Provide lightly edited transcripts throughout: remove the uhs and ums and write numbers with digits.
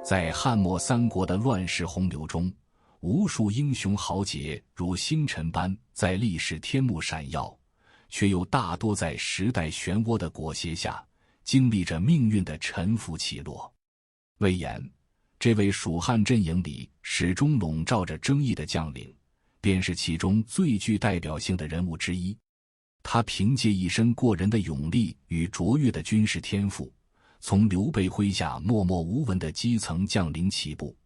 在汉末三国的乱世洪流中，无数英雄豪杰如星辰般在历史天幕闪耀，却又大多在时代漩涡的裹挟下，经历着命运的沉浮起落。魏延，这位蜀汉阵营里始终笼罩着争议的将领，便是其中最具代表性的人物之一。他凭借一身过人的勇力与卓越的军事天赋，从刘备麾下默默无闻的基层将领起步，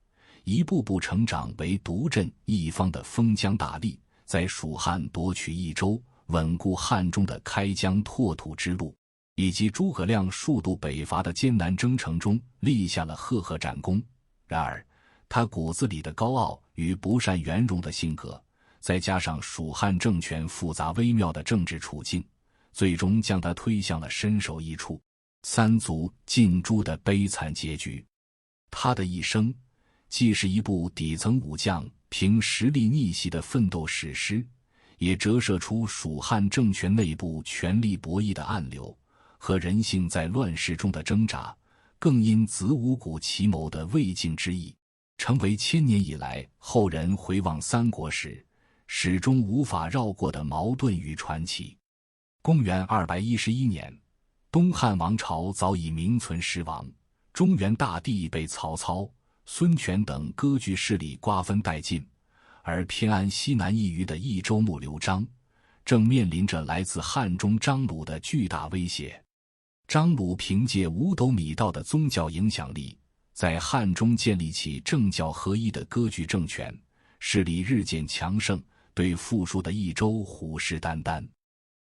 一步步成长为独镇一方的封疆大吏，在蜀汉夺取益州、稳固汉中的开疆拓土之路，以及诸葛亮数度北伐的艰难征程中立下了赫赫战功。然而，他骨子里的高傲与不善圆融的性格，再加上蜀汉政权复杂微妙的政治处境，最终将他推向了身首异处、三族尽诛的悲惨结局。他的一生既是一部底层武将凭实力逆袭的奋斗史诗，也折射出蜀汉政权内部权力博弈的暗流和人性在乱世中的挣扎，更因子午谷奇谋的未竟之意，成为千年以来后人回望三国时始终无法绕过的矛盾与传奇。公元211年，东汉王朝早已名存实亡，中原大地被曹操、孙权等割据势力瓜分殆尽，而偏安西南一隅的益州牧刘璋，正面临着来自汉中张鲁的巨大威胁。张鲁凭借五斗米道的宗教影响力，在汉中建立起政教合一的割据政权，势力日渐强盛，对富庶的益州虎视眈眈。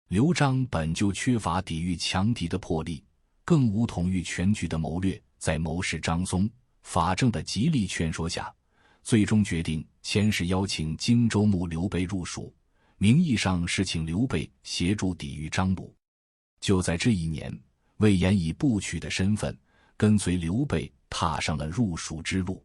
刘璋本就缺乏抵御强敌的魄力，更无统御全局的谋略，在谋士张松、法正的极力劝说下，最终决定先是邀请荆州牧刘备入蜀，名义上是请刘备协助抵御张鲁。就在这一年，魏延以部曲的身份跟随刘备踏上了入蜀之路。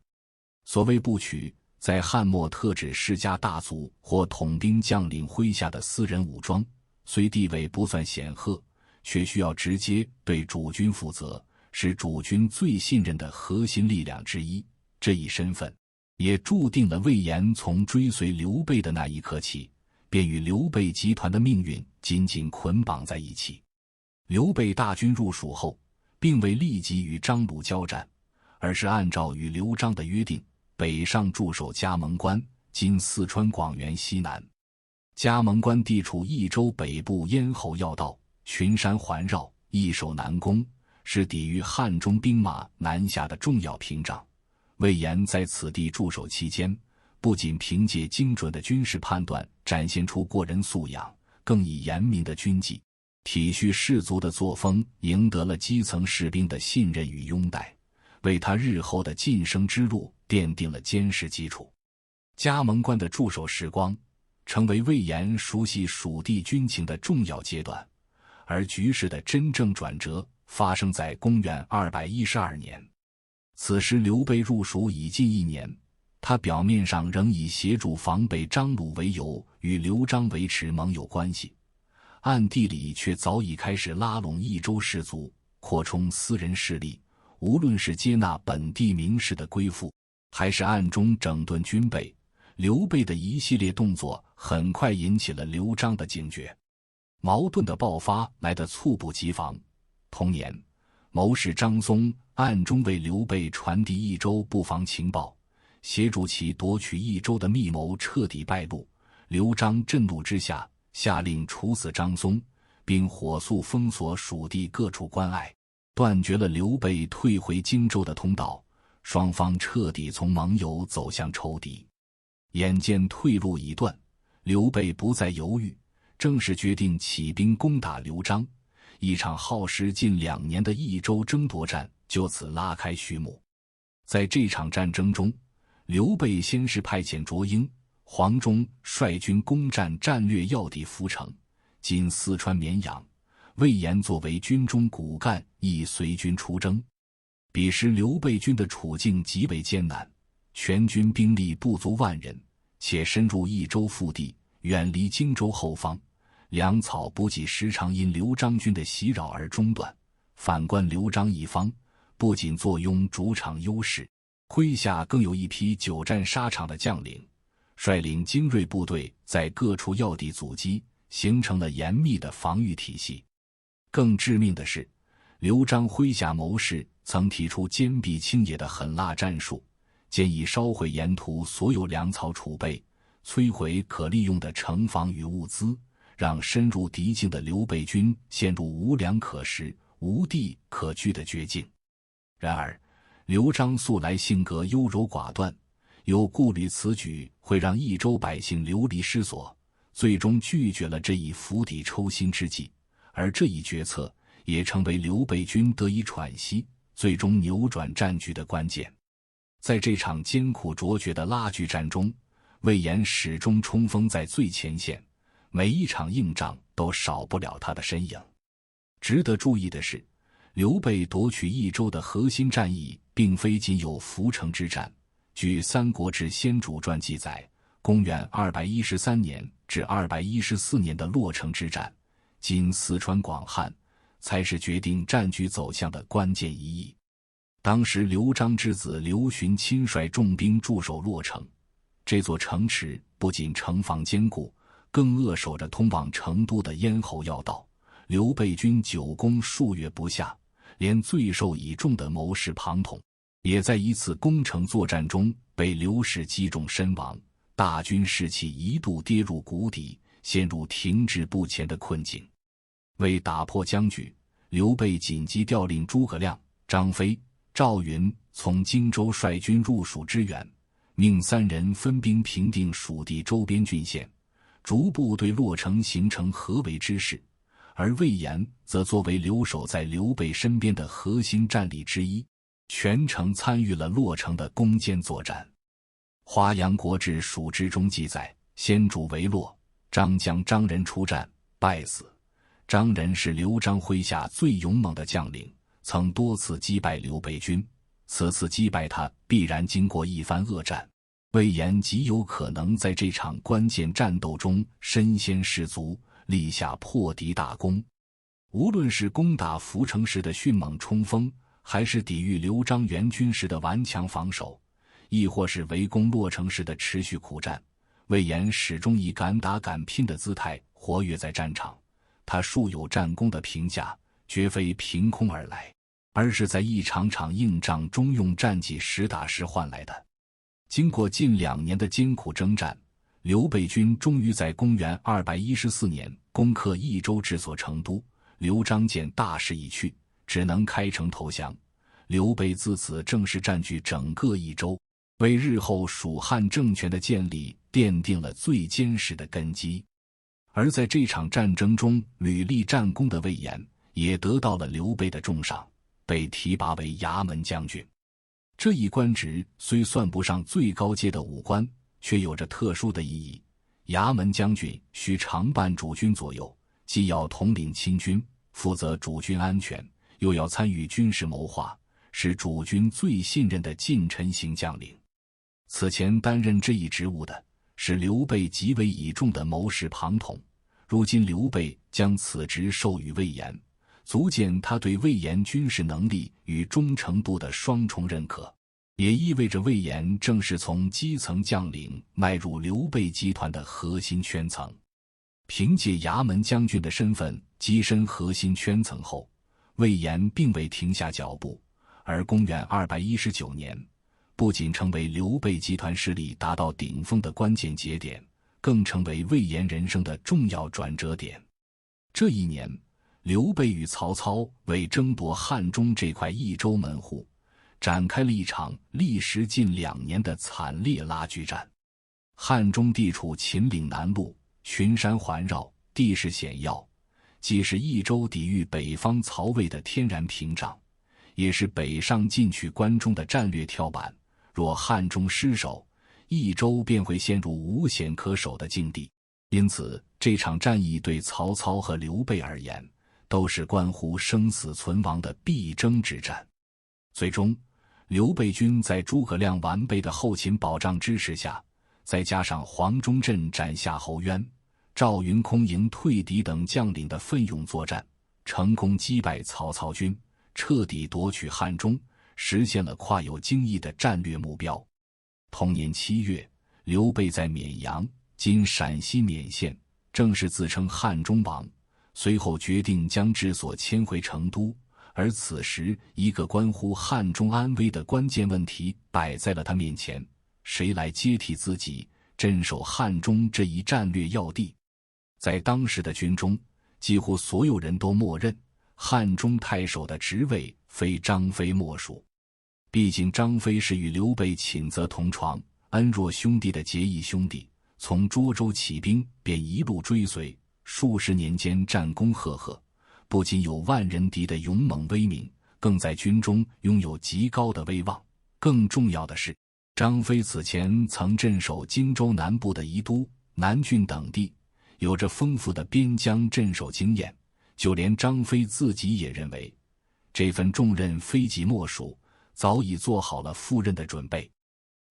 所谓部曲，在汉末特指世家大族或统兵将领麾下的私人武装，虽地位不算显赫，却需要直接对主君负责，是主君最信任的核心力量之一。这一身份也注定了魏延从追随刘备的那一刻起，便与刘备集团的命运紧紧捆绑在一起。刘备大军入蜀后，并未立即与张鲁交战，而是按照与刘璋的约定，北上驻守嘉门关，今四川广元西南。嘉门关地处益州北部咽喉要道，群山环绕，易守难攻，是抵御汉中兵马南下的重要屏障。魏延在此地驻守期间，不仅凭借精准的军事判断展现出过人素养，更以严明的军纪、体恤士卒的作风赢得了基层士兵的信任与拥戴，为他日后的晋升之路奠定了坚实基础。嘉门关的驻守时光成为魏延熟悉蜀地军情的重要阶段，而局势的真正转折发生在公元212年。此时刘备入蜀已近1年，他表面上仍以协助防备张鲁为由与刘璋维持盟友关系，暗地里却早已开始拉拢益州士族，扩充私人势力，无论是接纳本地名士的归附，还是暗中整顿军备，刘备的一系列动作很快引起了刘璋的警觉。矛盾的爆发来得猝不及防。同年，谋士张松暗中为刘备传递益州布防情报，协助其夺取益州的密谋彻底败露。刘璋震怒之下，下令处死张松，并火速封锁蜀地各处关隘，断绝了刘备退回荆州的通道，双方彻底从盟友走向仇敌。眼见退路已断，刘备不再犹豫，正式决定起兵攻打刘璋。一场耗时近2年的益州争夺战就此拉开序幕。在这场战争中，刘备先是派遣卓英、黄忠率军攻占战略要地涪城（今四川绵阳），魏延作为军中骨干亦随军出征。彼时刘备军的处境极为艰难，全军兵力不足10000人，且深入益州腹地，远离荆州后方，粮草补给时常因刘璋军的袭扰而中断。反观刘璋一方，不仅坐拥主场优势，麾下更有一批久战沙场的将领，率领精锐部队在各处要地阻击，形成了严密的防御体系。更致命的是，刘璋麾下谋士曾提出坚壁清野的狠辣战术，建议烧毁沿途所有粮草储备，摧毁可利用的城防与物资，让深入敌境的刘备军陷入无粮可食、无地可居的绝境。然而，刘璋素来性格优柔寡断，又顾虑此举会让益州百姓流离失所，最终拒绝了这一釜底抽薪之计。而这一决策也成为刘备军得以喘息，最终扭转战局的关键。在这场艰苦卓绝的拉锯战中，魏延始终冲锋在最前线，每一场硬仗都少不了他的身影。值得注意的是，刘备夺取益州的核心战役并非仅有涪城之战。据《三国志·先主传》记载，公元213年至214年的洛城之战，今四川广汉，才是决定战局走向的关键一役。当时刘璋之子刘询亲率重兵驻守洛城，这座城池不仅城防坚固，更扼守着通往成都的咽喉要道。刘备军久攻数月不下，连最受倚重的谋士庞统也在一次攻城作战中被刘氏击中身亡，大军士气一度跌入谷底，陷入停滞不前的困境。为打破僵局，刘备紧急调令诸葛亮、张飞、赵云从荆州率军入蜀支援，命三人分兵平定蜀地周边郡县，逐步对洛城形成合围之势。而魏延则作为留守在刘备身边的核心战力之一，全程参与了洛城的攻坚作战。《华阳国志·蜀志》中记载，先主围洛，张将张仁出战，败死。张仁是刘璋麾下最勇猛的将领，曾多次击败刘备军，此次击败他必然经过一番恶战。魏延极有可能在这场关键战斗中身先士卒，立下破敌大功。无论是攻打涪城时的迅猛冲锋，还是抵御刘璋援军时的顽强防守，亦或是围攻洛城时的持续苦战，魏延始终以敢打敢拼的姿态活跃在战场。他素有战功的评价绝非凭空而来，而是在一场场硬仗中用战绩实打实换来的。经过近2年的艰苦征战，刘备军终于在公元214年攻克益州治所成都。刘璋见大势已去，只能开城投降。刘备自此正式占据整个益州，为日后蜀汉政权的建立奠定了最坚实的根基。而在这场战争中屡立战功的魏延，也得到了刘备的重赏，被提拔为衙门将军。这一官职虽算不上最高阶的武官，却有着特殊的意义。衙门将军需常伴主军左右，既要统领亲军，负责主军安全，又要参与军事谋划，是主军最信任的近臣型将领。此前担任这一职务的是刘备极为倚重的谋士庞统，如今刘备将此职授予魏延，足见他对魏延军事能力与忠诚度的双重认可，也意味着魏延正式从基层将领迈入刘备集团的核心圈层。凭借衙门将军的身份跻身核心圈层后，魏延并未停下脚步，而公元219年，不仅成为刘备集团势力达到顶峰的关键节点，更成为魏延人生的重要转折点。这一年，刘备与曹操为争夺汉中这块益州门户，展开了一场历时近2年的惨烈拉锯战。汉中地处秦岭南麓，群山环绕，地势险要，既是益州抵御北方曹魏的天然屏障，也是北上进取关中的战略跳板。若汉中失守，益州便会陷入无险可守的境地。因此，这场战役对曹操和刘备而言，都是关乎生死存亡的必争之战。最终，刘备军在诸葛亮完备的后勤保障支持下，再加上黄忠镇斩夏侯渊、赵云空营退敌等将领的奋勇作战，成功击败曹操军，彻底夺取汉中，实现了跨有京义的战略目标。同年7月，刘备在绵阳（今陕西勉县）正式自称汉中王，随后决定将治所迁回成都。而此时，一个关乎汉中安危的关键问题摆在了他面前：谁来接替自己，镇守汉中这一战略要地？在当时的军中，几乎所有人都默认汉中太守的职位非张飞莫属。毕竟张飞是与刘备寝则同床、恩若兄弟的结义兄弟，从涿州起兵便一路追随，数十年间战功赫赫，不仅有万人敌的勇猛威名，更在军中拥有极高的威望。更重要的是，张飞此前曾镇守荆州南部的宜都、南郡等地，有着丰富的边疆镇守经验，就连张飞自己也认为这份重任非己莫属，早已做好了赴任的准备。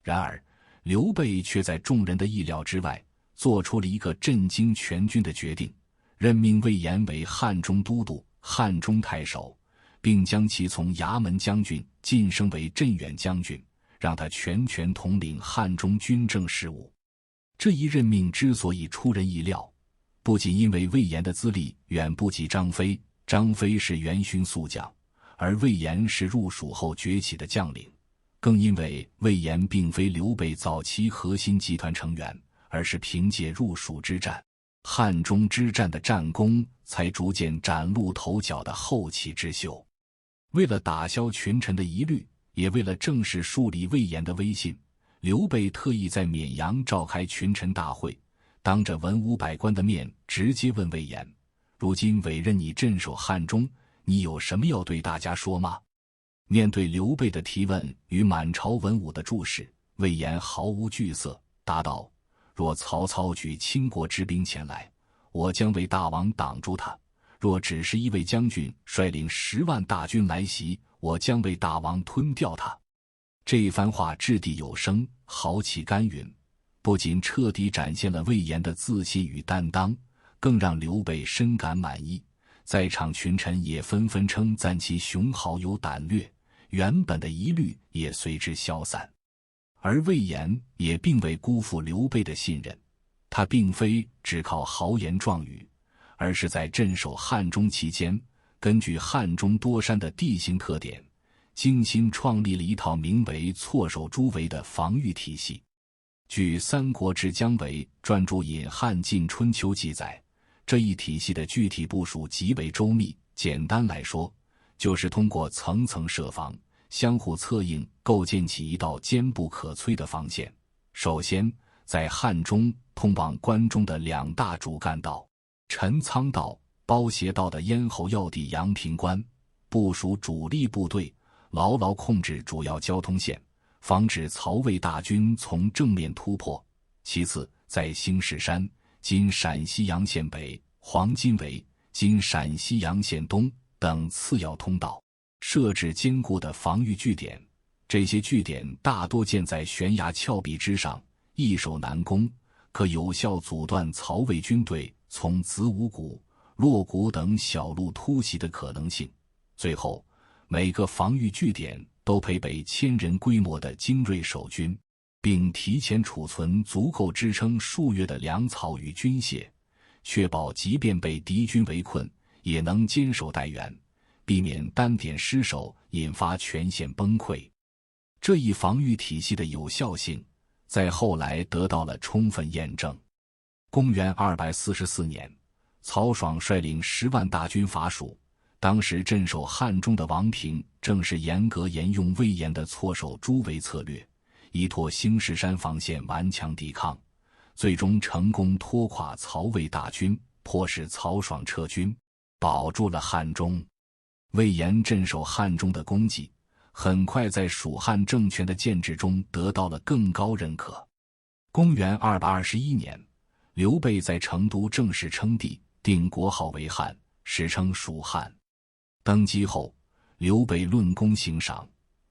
然而刘备却在众人的意料之外，做出了一个震惊全军的决定，任命魏延为汉中都督、汉中太守，并将其从衙门将军晋升为镇远将军，让他全权统领汉中军政事务。这一任命之所以出人意料，不仅因为魏延的资历远不及张飞，张飞是元勋宿将，而魏延是入蜀后崛起的将领，更因为魏延并非刘备早期核心集团成员，而是凭借入蜀之战、汉中之战的战功，才逐渐崭露头角的后起之秀。为了打消群臣的疑虑，也为了正式树立魏延的威信，刘备特意在绵阳召开群臣大会，当着文武百官的面直接问魏延：如今委任你镇守汉中，你有什么要对大家说吗？面对刘备的提问与满朝文武的注视，魏延毫无惧色，答道：若曹操举倾国之兵前来，我将为大王挡住他；若只是一位将军率领10万大军来袭，我将为大王吞掉他。这番话掷地有声，豪气干云，不仅彻底展现了魏延的自信与担当，更让刘备深感满意。在场群臣也纷纷称赞其雄豪有胆略，原本的疑虑也随之消散。而魏延也并未辜负刘备的信任，他并非只靠豪言壮语，而是在镇守汉中期间，根据汉中多山的地形特点，精心创立了一套名为措手诸围的防御体系。据《三国志姜维专著引汉晋春秋》记载，这一体系的具体部署极为周密，简单来说，就是通过层层设防，相互策应，构建起一道坚不可摧的防线。首先，在汉中通往关中的2大主干道陈仓道、包斜道的咽喉要地阳平关，部署主力部队，牢牢控制主要交通线，防止曹魏大军从正面突破。其次，在兴士山（今陕西洋县北）、黄金围（今陕西洋县东）等次要通道设置坚固的防御据点，这些据点大多建在悬崖峭壁之上，易守难攻，可有效阻断曹魏军队从子午谷、洛谷等小路突袭的可能性。最后，每个防御据点都配备1000人规模的精锐守军，并提前储存足够支撑数月的粮草与军械，确保即便被敌军围困，也能坚守待援，避免单点失守引发全线崩溃。这一防御体系的有效性在后来得到了充分验证。公元244年，曹爽率领10万大军伐蜀，当时镇守汉中的王平正是严格沿用魏延的措手诸围策略，依托兴士山防线顽强抵抗，最终成功拖垮曹魏大军，迫使曹爽撤军，保住了汉中。魏延镇守汉中的功绩很快在蜀汉政权的建制中得到了更高认可。公元221年，刘备在成都正式称帝，定国号为汉，史称蜀汉。登基后，刘备论功行赏，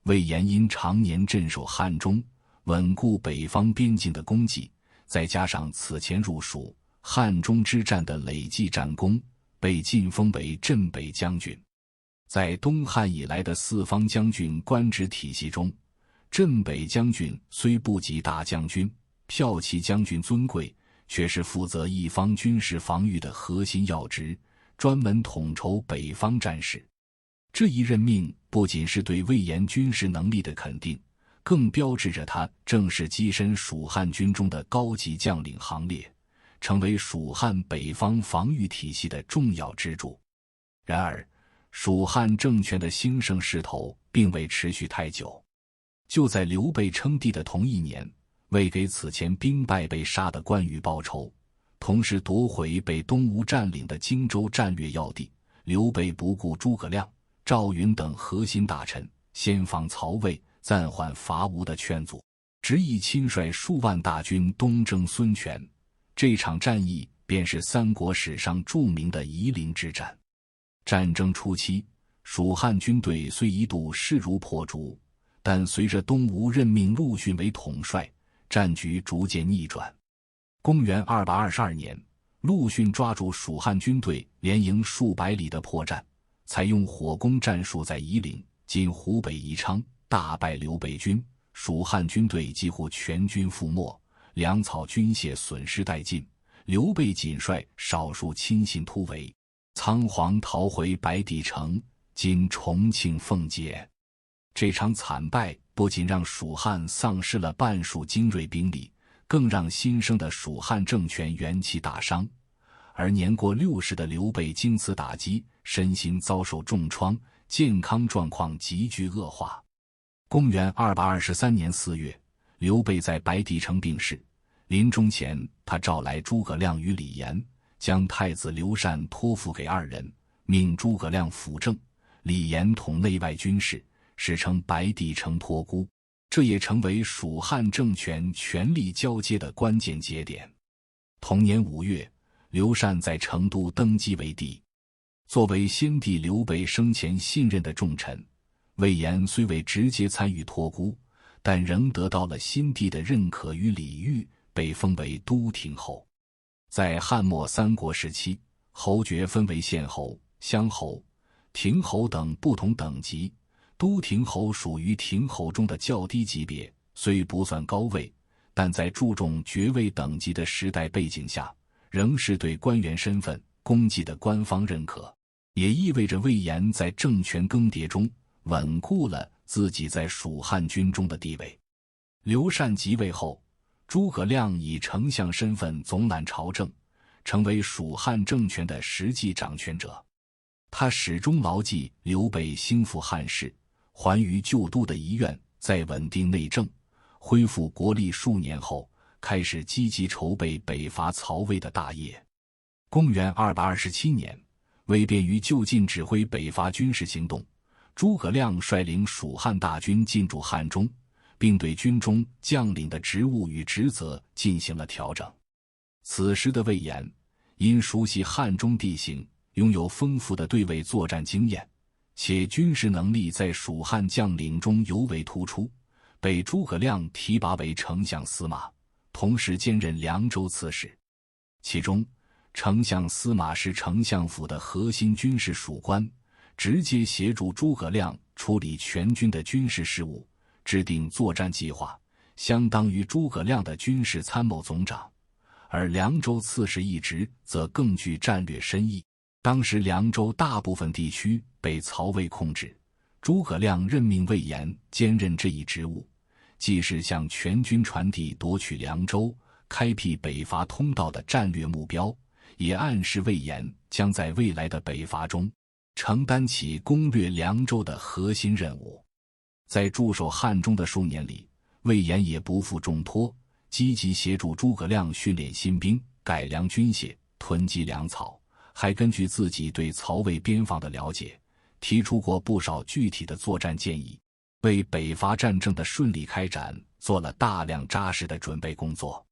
魏延因常年镇守汉中，稳固北方边境的功绩，再加上此前入蜀、汉中之战的累计战功，被晋封为镇北将军。在东汉以来的四方将军官职体系中，镇北将军虽不及大将军、骠骑将军尊贵，却是负责一方军事防御的核心要职，专门统筹北方战事。这一任命不仅是对魏延军事能力的肯定，更标志着他正式跻身蜀汉军中的高级将领行列，成为蜀汉北方防御体系的重要支柱。然而，蜀汉政权的兴盛势头并未持续太久。就在刘备称帝的同一年，为给此前兵败被杀的关羽报仇，同时夺回被东吴占领的荆州战略要地，刘备不顾诸葛亮、赵云等核心大臣先防曹魏、暂缓伐吴的劝阻，执意亲率数万大军东征孙权。这场战役便是三国史上著名的夷陵之战。战争初期，蜀汉军队虽一度势如破竹，但随着东吴任命陆逊为统帅，战局逐渐逆转。公元222年，陆逊抓住蜀汉军队连营数百里的破绽，采用火攻战术，在夷陵（今湖北宜昌）大败刘备军，蜀汉军队几乎全军覆没，粮草军械损失殆尽。刘备仅率少数亲信突围，仓皇逃回白帝城（今重庆奉节）。这场惨败不仅让蜀汉丧失了半数精锐兵力，更让新生的蜀汉政权元气大伤。而年过60的刘备经此打击，身心遭受重创，健康状况急剧恶化。公元223年4月，刘备在白帝城病逝，临终前他召来诸葛亮与李严，将太子刘禅托付给二人，命诸葛亮辅政，李严统内外军事，史称白帝城托孤。这也成为蜀汉政权权力交接的关键节点。同年5月，刘禅在成都登基为帝。作为先帝刘备生前信任的重臣，魏延虽未直接参与托孤，但仍得到了新帝的认可与礼遇，被封为都亭侯。在汉末三国时期，侯爵分为县侯、乡侯、亭侯等不同等级，都亭侯属于亭侯中的较低级别，虽不算高位，但在注重爵位等级的时代背景下，仍是对官员身份、功绩的官方认可，也意味着魏延在政权更迭中稳固了自己在蜀汉军中的地位。刘禅即位后，诸葛亮以丞相身份总揽朝政，成为蜀汉政权的实际掌权者。他始终牢记刘备兴复汉室、还于旧都的遗愿，在稳定内政、恢复国力数年后，开始积极筹备北伐曹魏的大业。公元227年，为便于就近指挥北伐军事行动，诸葛亮率领蜀汉大军进驻汉中，并对军中将领的职务与职责进行了调整。此时的魏延因熟悉汉中地形，拥有丰富的对魏作战经验，且军事能力在蜀汉将领中尤为突出，被诸葛亮提拔为丞相司马，同时兼任凉州刺史。其中，丞相司马是丞相府的核心军事属官，直接协助诸葛亮处理全军的军事事务，制定作战计划，相当于诸葛亮的军事参谋总长。而凉州刺史一职则更具战略深意。当时凉州大部分地区被曹魏控制，诸葛亮任命魏延兼任这一职务，既是向全军传递夺取凉州、开辟北伐通道的战略目标，也暗示魏延将在未来的北伐中承担起攻略凉州的核心任务。在驻守汉中的数年里，魏延也不负重托，积极协助诸葛亮训练新兵、改良军械、囤积粮草，还根据自己对曹魏边防的了解，提出过不少具体的作战建议，为北伐战争的顺利开展做了大量扎实的准备工作。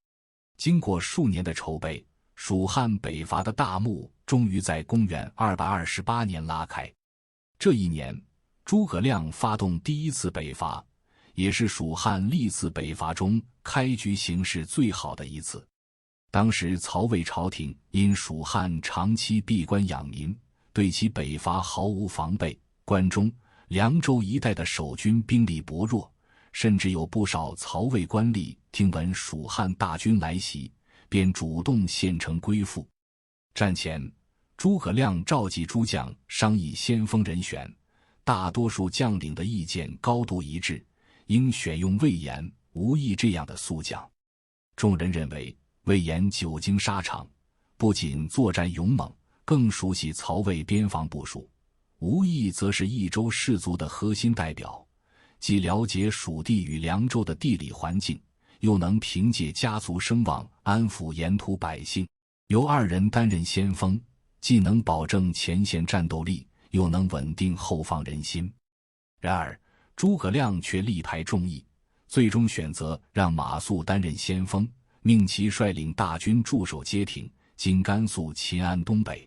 经过数年的筹备，蜀汉北伐的大幕终于在公元228年拉开。这一年，诸葛亮发动第一次北伐，也是蜀汉历次北伐中开局形势最好的一次。当时曹魏朝廷因蜀汉长期闭关养民，对其北伐毫无防备，关中、凉州一带的守军兵力薄弱，甚至有不少曹魏官吏听闻蜀汉大军来袭，便主动献城归附。战前，诸葛亮召集诸将商议先锋人选，大多数将领的意见高度一致，应选用魏延、吴懿这样的宿将。众人认为魏延久经沙场，不仅作战勇猛，更熟悉曹魏边防部署；吴懿则是益州士族的核心代表，既了解蜀地与凉州的地理环境，又能凭借家族声望安抚沿途百姓。由二人担任先锋，既能保证前线战斗力，又能稳定后方人心。然而诸葛亮却力排众议，最终选择让马谡担任先锋，命其率领大军驻守街亭，今甘肃秦安东北。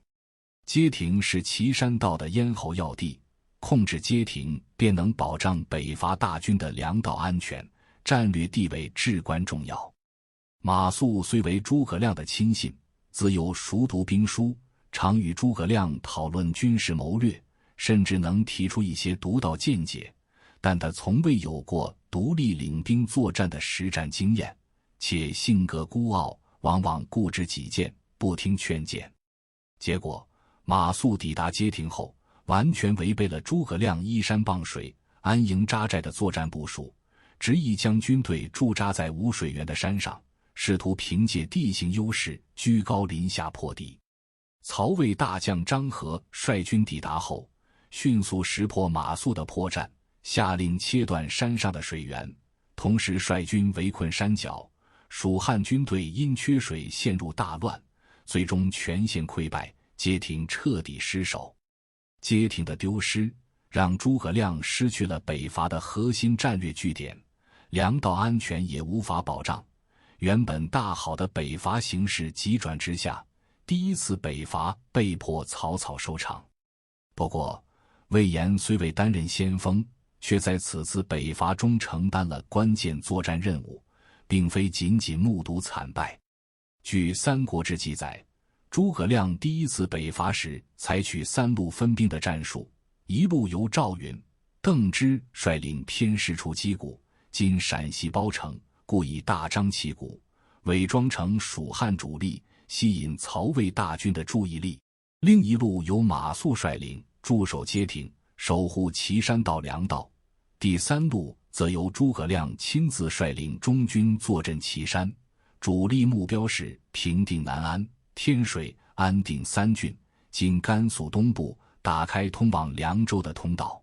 街亭是岐山道的咽喉要地，控制街亭便能保障北伐大军的粮道安全，战略地位至关重要。马谡虽为诸葛亮的亲信，自幼熟读兵书，常与诸葛亮讨论军事谋略，甚至能提出一些独到见解，但他从未有过独立领兵作战的实战经验，且性格孤傲，往往固执己见，不听劝谏。结果马谡抵达街亭后，完全违背了诸葛亮依山傍水、安营扎寨的作战部署，执意将军队驻扎在无水源的山上，试图凭借地形优势居高临下破敌。曹魏大将张合率军抵达后，迅速识破马谡的破绽，下令切断山上的水源，同时率军围困山脚。蜀汉军队因缺水陷入大乱，最终全线溃败，街亭彻底失守。街亭的丢失让诸葛亮失去了北伐的核心战略据点，粮道安全也无法保障。原本大好的北伐形势急转直下，第一次北伐被迫草草收场。不过魏延虽未担任先锋，却在此次北伐中承担了关键作战任务，并非仅仅目睹惨败。据《三国志》记载，诸葛亮第一次北伐时采取3路分兵的战术，一路由赵云、邓芝率领偏师出击谷，今陕西包城，故意大张旗鼓，伪装成蜀汉主力，吸引曹魏大军的注意力；另一路由马谡率领驻守街亭，守护岐山道粮道；第三路则由诸葛亮亲自率领中军坐镇岐山，主力目标是平定南安、天水、安定3郡，今甘肃东部，打开通往凉州的通道。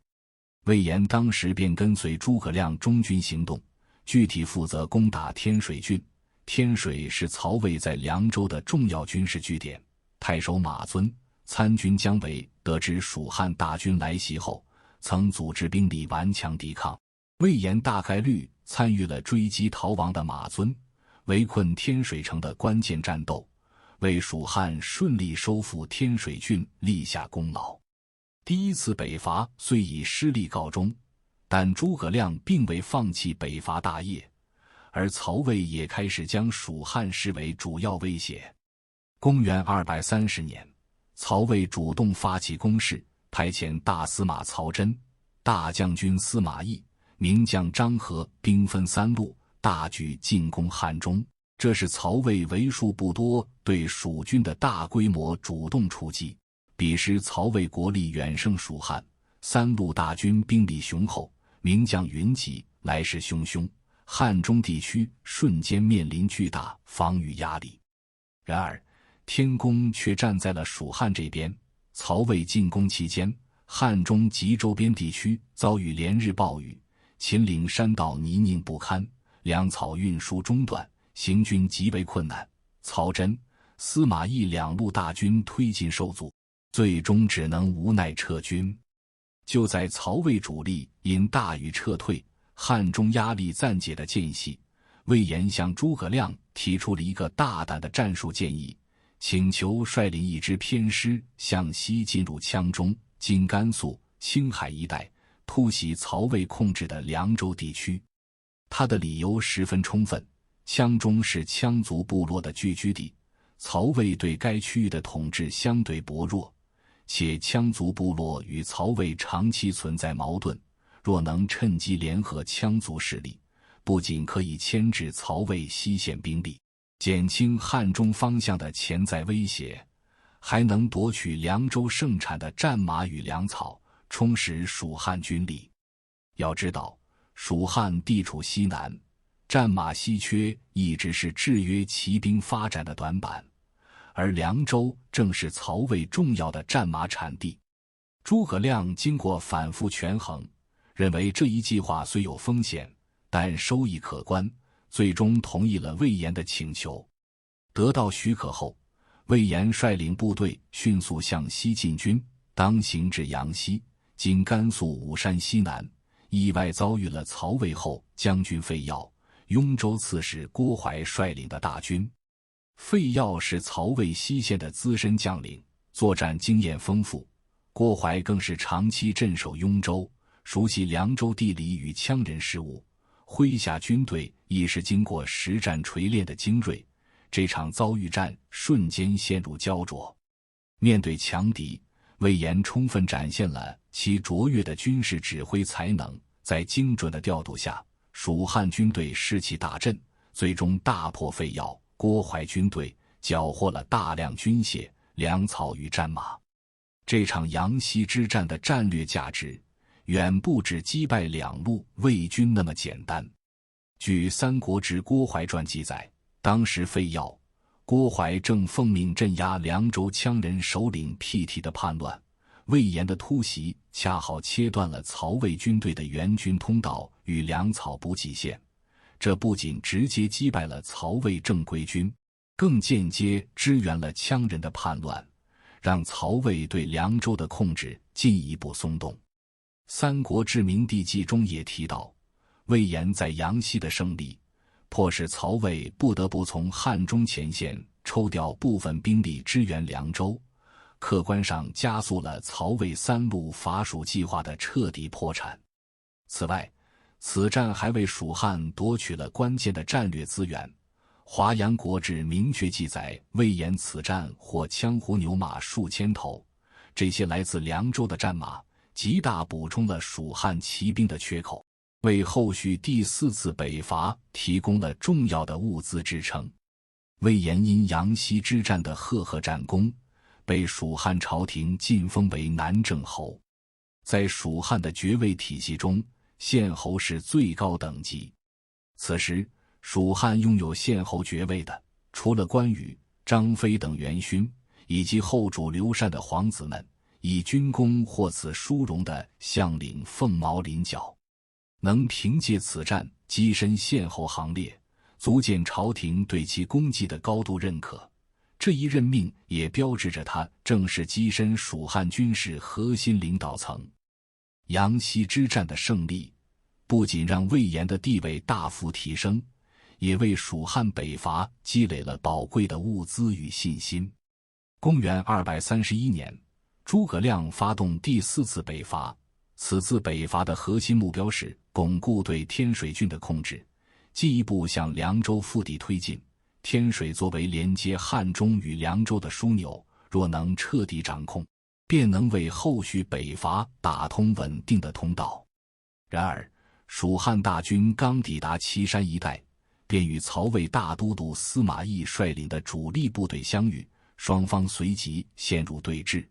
魏延当时便跟随诸葛亮中军行动，具体负责攻打天水郡。天水是曹魏在凉州的重要军事据点。太守马尊、参军姜维得知蜀汉大军来袭后，曾组织兵力顽强抵抗。魏延大概率参与了追击逃亡的马尊、围困天水城的关键战斗，为蜀汉顺利收复天水郡立下功劳。第一次北伐虽以失利告终，但诸葛亮并未放弃北伐大业，而曹魏也开始将蜀汉视为主要威胁。公元230年，曹魏主动发起攻势，派遣大司马曹真、大将军司马懿、名将张合兵分3路，大举进攻汉中。这是曹魏为数不多对蜀军的大规模主动出击。彼时曹魏国力远胜蜀汉，3路大军兵力雄厚，名将云集，来势汹汹，汉中地区瞬间面临巨大防御压力。然而天公却站在了蜀汉这边，曹魏进攻期间，汉中及周边地区遭遇连日暴雨，秦岭山道泥泞不堪，粮草运输中断，行军极为困难。曹真、司马懿2路大军推进受阻，最终只能无奈撤军。就在曹魏主力因大雨撤退，汉中压力暂解的间隙，魏延向诸葛亮提出了一个大胆的战术建议，请求率领一支偏师向西进入羌中（今甘肃、青海一带），突袭曹魏控制的凉州地区。他的理由十分充分，羌中是羌族部落的聚居地，曹魏对该区域的统治相对薄弱，且羌族部落与曹魏长期存在矛盾，若能趁机联合羌族势力，不仅可以牵制曹魏西线兵力，减轻汉中方向的潜在威胁，还能夺取凉州盛产的战马与粮草，充实蜀汉军力。要知道，蜀汉地处西南，战马稀缺一直是制约骑兵发展的短板，而凉州正是曹魏重要的战马产地。诸葛亮经过反复权衡，认为这一计划虽有风险，但收益可观，最终同意了魏延的请求。得到许可后，魏延率领部队迅速向西进军，当行至阳西（今甘肃武山西南），意外遭遇了曹魏后将军费耀、雍州刺史郭淮率领的大军。费耀是曹魏西线的资深将领，作战经验丰富；郭淮更是长期镇守雍州，熟悉凉州地理与羌人事务，麾下军队亦是经过实战锤炼的精锐。这场遭遇战瞬间陷入焦灼。面对强敌，魏延充分展现了其卓越的军事指挥才能，在精准的调度下，蜀汉军队士气大振，最终大破费耀、郭淮军队，缴获了大量军械、粮草与战马。这场阳西之战的战略价值远不止击败两路魏军那么简单。据《三国志·郭淮传》记载，当时费耀、郭淮正奉命镇压凉州羌人首领辟提的叛乱，魏延的突袭恰好切断了曹魏军队的援军通道与粮草补给线，这不仅直接击败了曹魏正规军，更间接支援了羌人的叛乱，让曹魏对凉州的控制进一步松动。《三国志明帝纪》中也提到，魏延在阳西的胜利，迫使曹魏不得不从汉中前线抽调部分兵力支援凉州，客观上加速了曹魏三路伐蜀计划的彻底破产。此外，此战还为蜀汉夺取了关键的战略资源。华阳国志明确记载，魏延此战获羌胡牛马数千头，这些来自凉州的战马极大补充了蜀汉骑兵的缺口，为后续第4次北伐提供了重要的物资支撑。魏延因阳西之战的赫赫战功，被蜀汉朝廷晋封为南郑侯。在蜀汉的爵位体系中，县侯是最高等级。此时，蜀汉拥有县侯爵位的，除了关羽、张飞等元勋，以及后主刘禅的皇子们，以军功获此殊荣的将领凤毛麟角。能凭借此战跻身县侯行列，足见朝廷对其功绩的高度认可。这一任命也标志着他正式跻身蜀汉军事核心领导层。阳西之战的胜利，不仅让魏延的地位大幅提升，也为蜀汉北伐积累了宝贵的物资与信心。公元231年，诸葛亮发动第4次北伐。此次北伐的核心目标是巩固对天水郡的控制，进一步向凉州腹地推进。天水作为连接汉中与凉州的枢纽，若能彻底掌控，便能为后续北伐打通稳定的通道。然而，蜀汉大军刚抵达岐山一带，便与曹魏大都督司马懿率领的主力部队相遇，双方随即陷入对峙。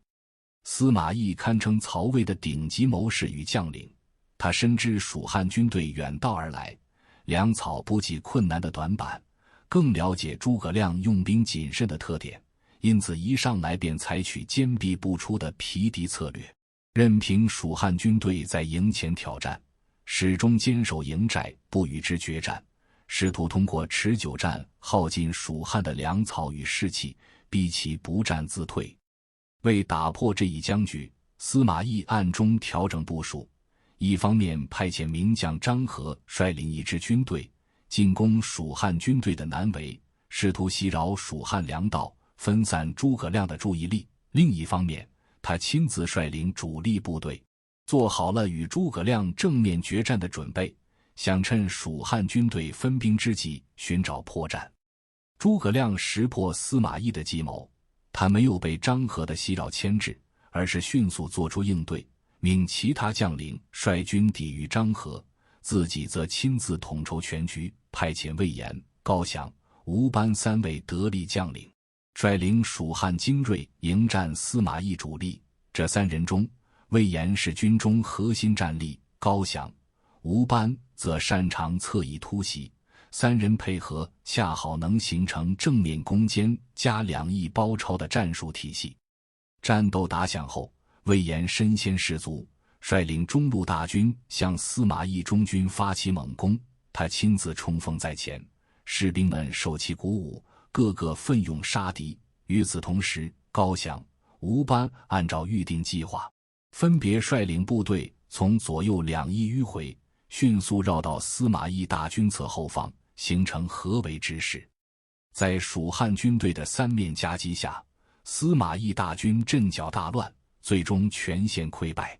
司马懿堪称曹魏的顶级谋士与将领，他深知蜀汉军队远道而来，粮草补给困难的短板，更了解诸葛亮用兵谨慎的特点，因此一上来便采取坚壁不出的皮敌策略，任凭蜀汉军队在营前挑战，始终坚守营寨，不与之决战，试图通过持久战耗尽蜀汉的粮草与士气，逼其不战自退。为打破这一僵局，司马懿暗中调整部署，一方面派遣名将张合率领一支军队进攻蜀汉军队的南围，试图袭扰蜀汉粮道，分散诸葛亮的注意力；另一方面，他亲自率领主力部队，做好了与诸葛亮正面决战的准备，想趁蜀汉军队分兵之际寻找破绽。诸葛亮识破司马懿的计谋，他没有被张合的袭扰牵制，而是迅速做出应对，命其他将领率军抵御张合，自己则亲自统筹全局，派遣魏延、高翔、吴班3位得力将领，率领蜀汉精锐迎战司马懿主力。这3人中，魏延是军中核心战力，高翔、吴班则擅长侧翼突袭，3人配合恰好能形成正面攻坚加两翼包抄的战术体系。战斗打响后，魏延身先士卒，率领中路大军向司马懿中军发起猛攻，他亲自冲锋在前，士兵们受其鼓舞，个个奋勇杀敌。与此同时，高翔、吴班按照预定计划，分别率领部队从左右两翼迂回，迅速绕到司马懿大军侧后方，形成合围之势。在蜀汉军队的3面夹击下，司马懿大军阵脚大乱，最终全线溃败。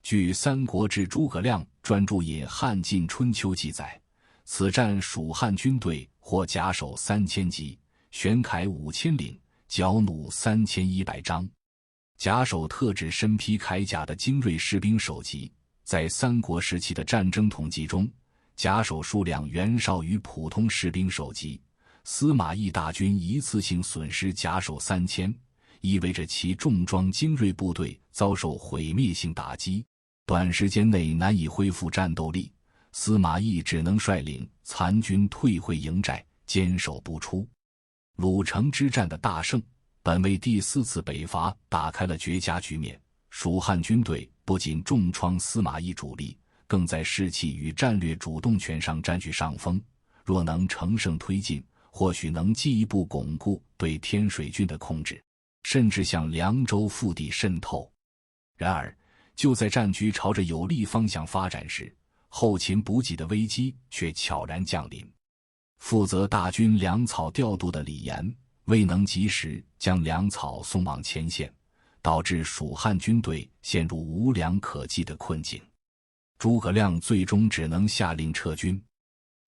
据《三国志·诸葛亮专注引汉晋春秋》记载，此战蜀汉军队获甲首3000骑，玄铠5000领，角弩3100张。甲首特指身披铠甲的精锐士兵首级，在三国时期的战争统计中，甲首数量远少于普通士兵首级。司马懿大军一次性损失甲首3000，意味着其重装精锐部队遭受毁灭性打击，短时间内难以恢复战斗力。司马懿只能率领残军退回营寨，坚守不出。鲁城之战的大胜，本为第4次北伐打开了绝佳局面。蜀汉军队不仅重创司马懿主力，更在士气与战略主动权上占据上风。若能乘胜推进，或许能进一步巩固对天水军的控制，甚至向凉州腹地渗透。然而，就在战局朝着有利方向发展时，后勤补给的危机却悄然降临。负责大军粮草调度的李严未能及时将粮草送往前线，导致蜀汉军队陷入无粮可寄的困境。诸葛亮最终只能下令撤军。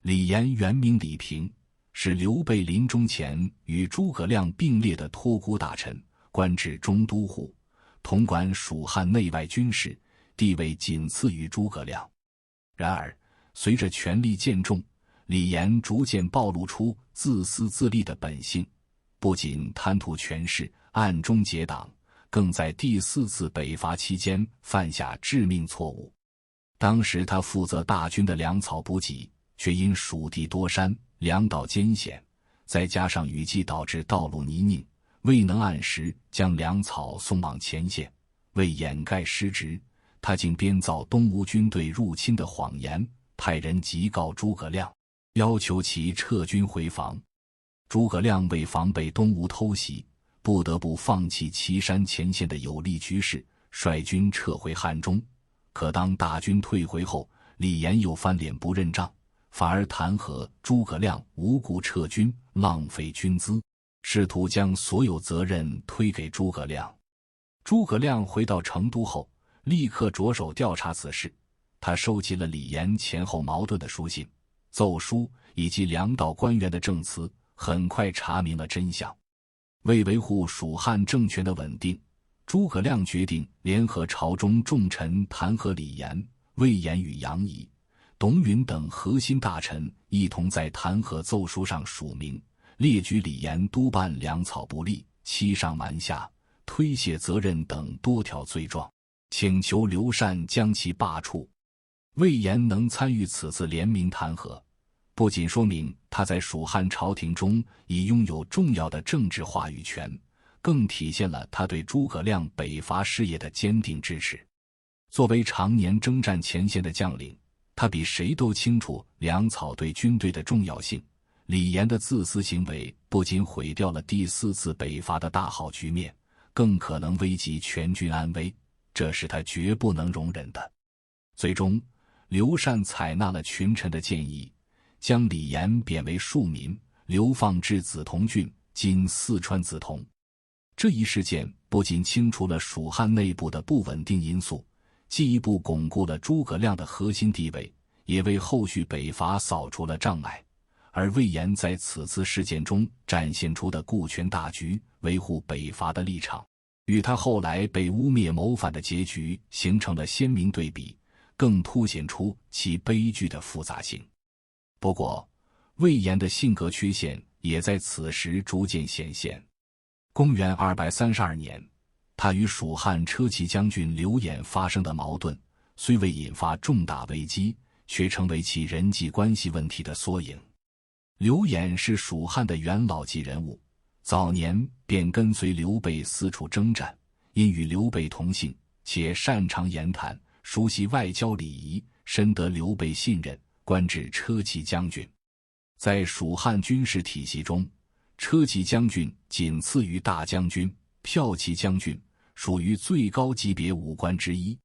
李严原名李平，是刘备临终前与诸葛亮并列的托孤大臣，官至中都护，统管蜀汉内外军事，地位仅次于诸葛亮。然而，随着权力渐重，李严逐渐暴露出自私自利的本性，不仅贪图权势，暗中结党，更在第4次北伐期间犯下致命错误。当时他负责大军的粮草补给，却因蜀地多山，粮道艰险，再加上雨季导致道路泥泞，未能按时将粮草送往前线。为掩盖失职，他竟编造东吴军队入侵的谎言，派人急告诸葛亮，要求其撤军回防。诸葛亮为防备东吴偷袭，不得不放弃岐山前线的有利局势，率军撤回汉中。可当大军退回后，李严又翻脸不认账，反而弹劾诸葛亮无故撤军，浪费军资，试图将所有责任推给诸葛亮。诸葛亮回到成都后，立刻着手调查此事。他收集了李严前后矛盾的书信、奏书以及粮道官员的证词，很快查明了真相。为维护蜀汉政权的稳定，诸葛亮决定联合朝中重臣弹劾李严、魏延与杨仪、董允等核心大臣，一同在弹劾奏书上署名，列举李严督办粮草不力、欺上瞒下、推卸责任等多条罪状，请求刘禅将其罢黜。魏延能参与此次联名弹劾，不仅说明他在蜀汉朝廷中已拥有重要的政治话语权，更体现了他对诸葛亮北伐事业的坚定支持。作为常年征战前线的将领，他比谁都清楚粮草对军队的重要性。李严的自私行为不仅毁掉了第4次北伐的大好局面，更可能危及全军安危，这是他绝不能容忍的。最终，刘禅采纳了群臣的建议，将李严贬为庶民，流放至梓潼郡（今四川梓潼）。这一事件不仅清除了蜀汉内部的不稳定因素，进一步巩固了诸葛亮的核心地位，也为后续北伐扫除了障碍。而魏延在此次事件中展现出的顾全大局、维护北伐的立场，与他后来被污蔑谋反的结局形成了鲜明对比，更凸显出其悲剧的复杂性。不过，魏延的性格缺陷也在此时逐渐显现。公元232年，他与蜀汉车骑将军刘演发生的矛盾，虽未引发重大危机，却成为其人际关系问题的缩影。刘演是蜀汉的元老级人物，早年便跟随刘备四处征战，因与刘备同姓，且擅长言谈，熟悉外交礼仪，深得刘备信任，官至车骑将军。在蜀汉军事体系中，车骑将军仅次于大将军、骠骑将军，属于最高级别武官之一。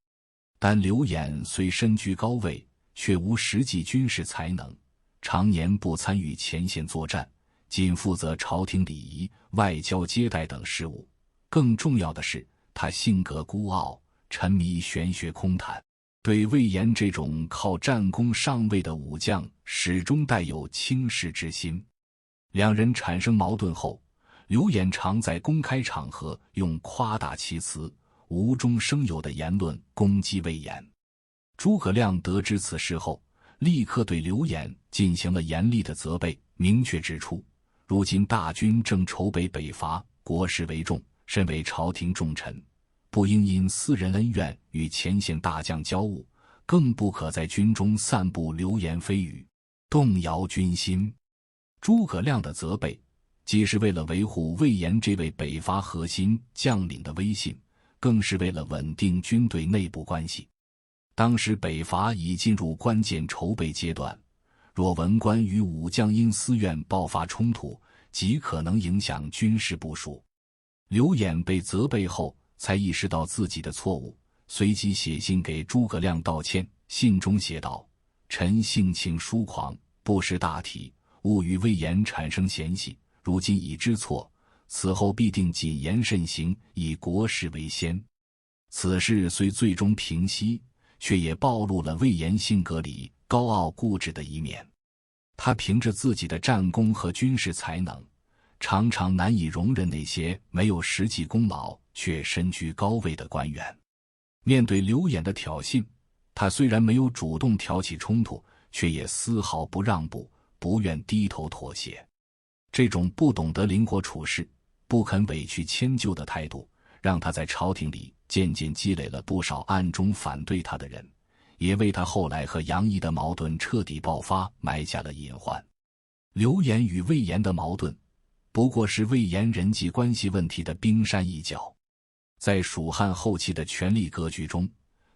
但刘演虽身居高位，却无实际军事才能，常年不参与前线作战，仅负责朝廷礼仪、外交接待等事务。更重要的是，他性格孤傲，沉迷玄学空谈，对魏延这种靠战功上位的武将始终带有轻视之心。两人产生矛盾后，刘演常在公开场合用夸大其词、无中生有的言论攻击魏延。诸葛亮得知此事后，立刻对刘演进行了严厉的责备，明确指出，如今大军正筹备北伐，国事为重，身为朝廷重臣，不应因私人恩怨与前线大将交恶，更不可在军中散布流言蜚语，动摇军心。诸葛亮的责备，既是为了维护魏延这位北伐核心将领的威信，更是为了稳定军队内部关系。当时北伐已进入关键筹备阶段，若文官与武将因私怨爆发冲突，极可能影响军事部署。刘演被责备后，才意识到自己的错误，随即写信给诸葛亮道歉。信中写道：“臣性情疏狂，不识大体，误与魏延产生嫌隙，如今已知错，此后必定谨言慎行，以国事为先。”此事虽最终平息，却也暴露了魏延性格里高傲固执的一面。他凭着自己的战功和军事才能，常常难以容忍那些没有实际功劳却身居高位的官员。面对刘演的挑衅，他虽然没有主动挑起冲突，却也丝毫不让步，不愿低头妥协。这种不懂得灵活处事、不肯委屈迁就的态度，让他在朝廷里渐渐积累了不少暗中反对他的人，也为他后来和杨仪的矛盾彻底爆发埋下了隐患。刘演与魏延的矛盾，不过是魏延人际关系问题的冰山一角。在蜀汉后期的权力格局中，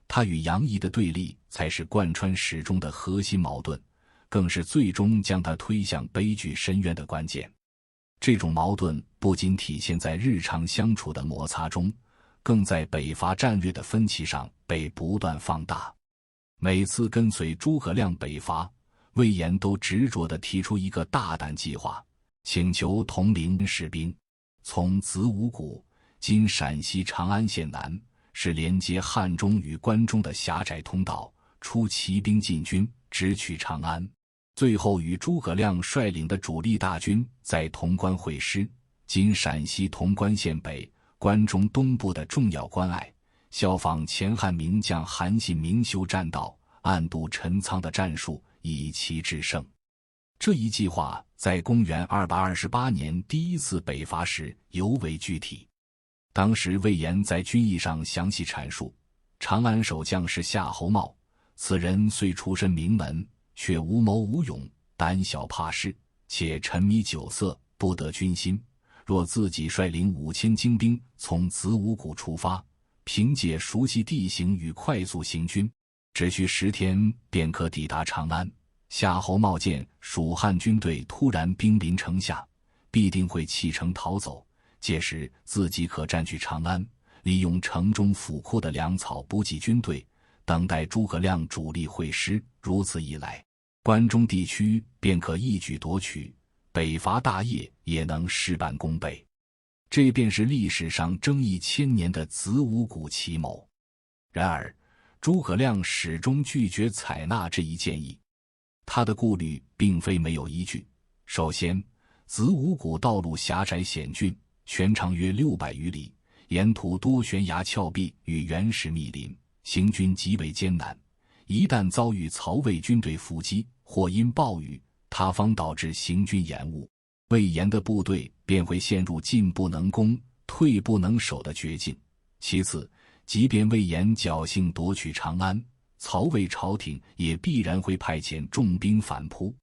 他与杨仪的对立才是贯穿始终的核心矛盾，更是最终将他推向悲剧深渊的关键。这种矛盾不仅体现在日常相处的摩擦中，更在北伐战略的分歧上被不断放大。每次跟随诸葛亮北伐，魏延都执着地提出一个大胆计划，请求统领士兵从子午谷（今陕西长安县南）是连接汉中与关中的狭窄通道，出骑兵进军，直取长安。最后与诸葛亮率领的主力大军在潼关会师（今陕西潼关县北、关中东部的重要关隘），效仿前汉名将韩信明修栈道，暗度陈仓的战术，以其制胜。这一计划在公元228年第一次北伐时尤为具体。当时魏延在军议上详细阐述，长安守将是夏侯茂，此人虽出身名门，却无谋无勇，胆小怕事，且沉迷酒色，不得军心。若自己率领5000精兵从子午谷出发，凭借熟悉地形与快速行军，只需10天便可抵达长安。夏侯茂见蜀汉军队突然兵临城下，必定会弃城逃走，届时自己可占据长安，利用城中府库的粮草补给军队，等待诸葛亮主力会师。如此一来，关中地区便可一举夺取，北伐大业也能事半功倍。这便是历史上争议1000年的子午谷奇谋。然而，诸葛亮始终拒绝采纳这一建议。他的顾虑并非没有依据。首先，子午谷道路狭窄险峻，全长约600余里，沿途多悬崖峭壁与原始密林，行军极为艰难。一旦遭遇曹魏军队伏击，或因暴雨、塌方导致行军延误，魏延的部队便会陷入进不能攻、退不能守的绝境。其次，即便魏延侥幸夺取长安，曹魏朝廷也必然会派遣重兵反扑。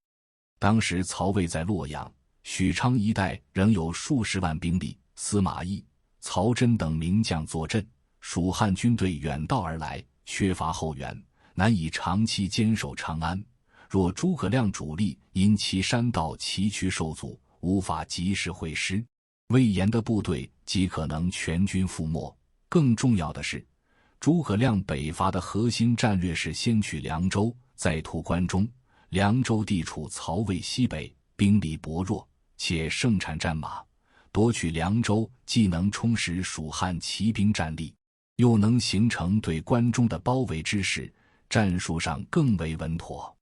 当时曹魏在洛阳、许昌一带仍有数十万兵力，司马懿、曹真等名将坐镇，蜀汉军队远道而来，缺乏后援，难以长期坚守长安。若诸葛亮主力因其山道崎岖受阻，无法及时会师，魏延的部队极可能全军覆没。更重要的是，诸葛亮北伐的核心战略是先取凉州，再图关中。凉州地处曹魏西北，兵力薄弱，且盛产战马，夺取凉州既能充实蜀汉骑兵战力，又能形成对关中的包围之势，战术上更为稳妥。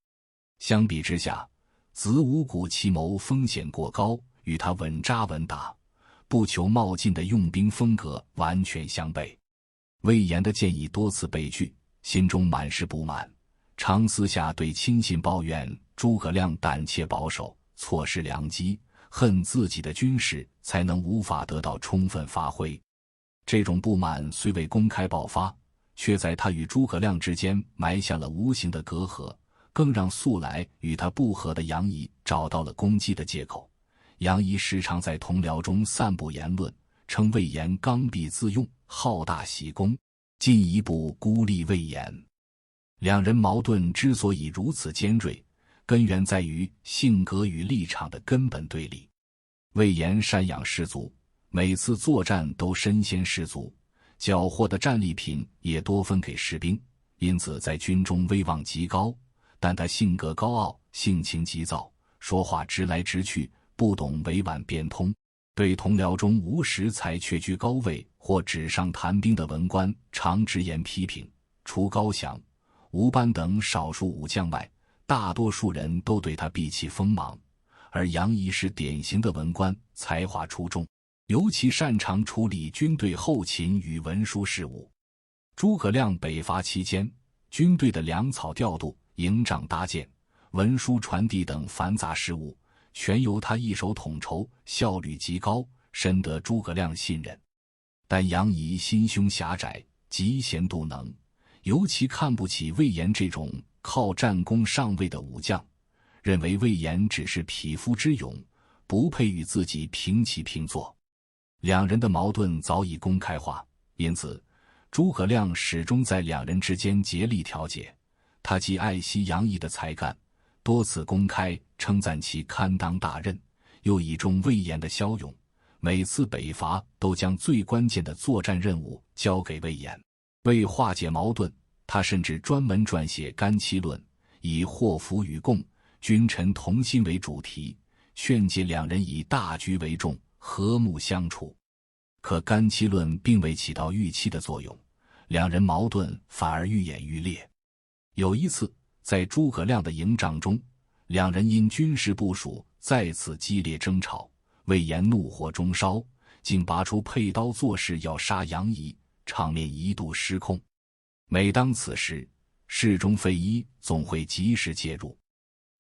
相比之下，子午谷奇谋风险过高，与他稳扎稳打、不求冒进的用兵风格完全相悖。魏延的建议多次被拒，心中满是不满，常私下对亲信抱怨诸葛亮胆怯保守，错失良机，恨自己的军事才能无法得到充分发挥。这种不满虽未公开爆发，却在他与诸葛亮之间埋下了无形的隔阂，更让素来与他不和的杨仪找到了攻击的借口。杨仪时常在同僚中散布言论，称魏延刚愎自用，好大喜功，进一步孤立魏延。两人矛盾之所以如此尖锐，根源在于性格与立场的根本对立。魏延赡养士卒，每次作战都身先士卒，缴获的战利品也多分给士兵，因此在军中威望极高。但他性格高傲，性情急躁，说话直来直去，不懂委婉变通，对同僚中无识才却居高位或纸上谈兵的文官常直言批评。除高翔、吴班等少数武将外，大多数人都对他避其锋芒。而杨仪是典型的文官，才华出众，尤其擅长处理军队后勤与文书事务。诸葛亮北伐期间，军队的粮草调度、营帐搭建、文书传递等繁杂事务，全由他一手统筹，效率极高，深得诸葛亮信任。但杨仪心胸狭窄，嫉贤妒能，尤其看不起魏延这种靠战功上位的武将，认为魏延只是匹夫之勇，不配与自己平起平坐。两人的矛盾早已公开化，因此诸葛亮始终在两人之间竭力调解。他既爱惜杨仪的才干，多次公开称赞其堪当大任，又倚重魏延的骁勇，每次北伐都将最关键的作战任务交给魏延。为化解矛盾，他甚至专门撰写《干戚论》，以祸福与共、君臣同心为主题，劝诫两人以大局为重，和睦相处。可《干戚论》并未起到预期的作用，两人矛盾反而愈演愈烈。有一次，在诸葛亮的营帐中，两人因军事部署再次激烈争吵，魏延怒火中烧，竟拔出佩刀作势要杀杨仪，场面一度失控。每当此时，侍中费祎总会及时介入。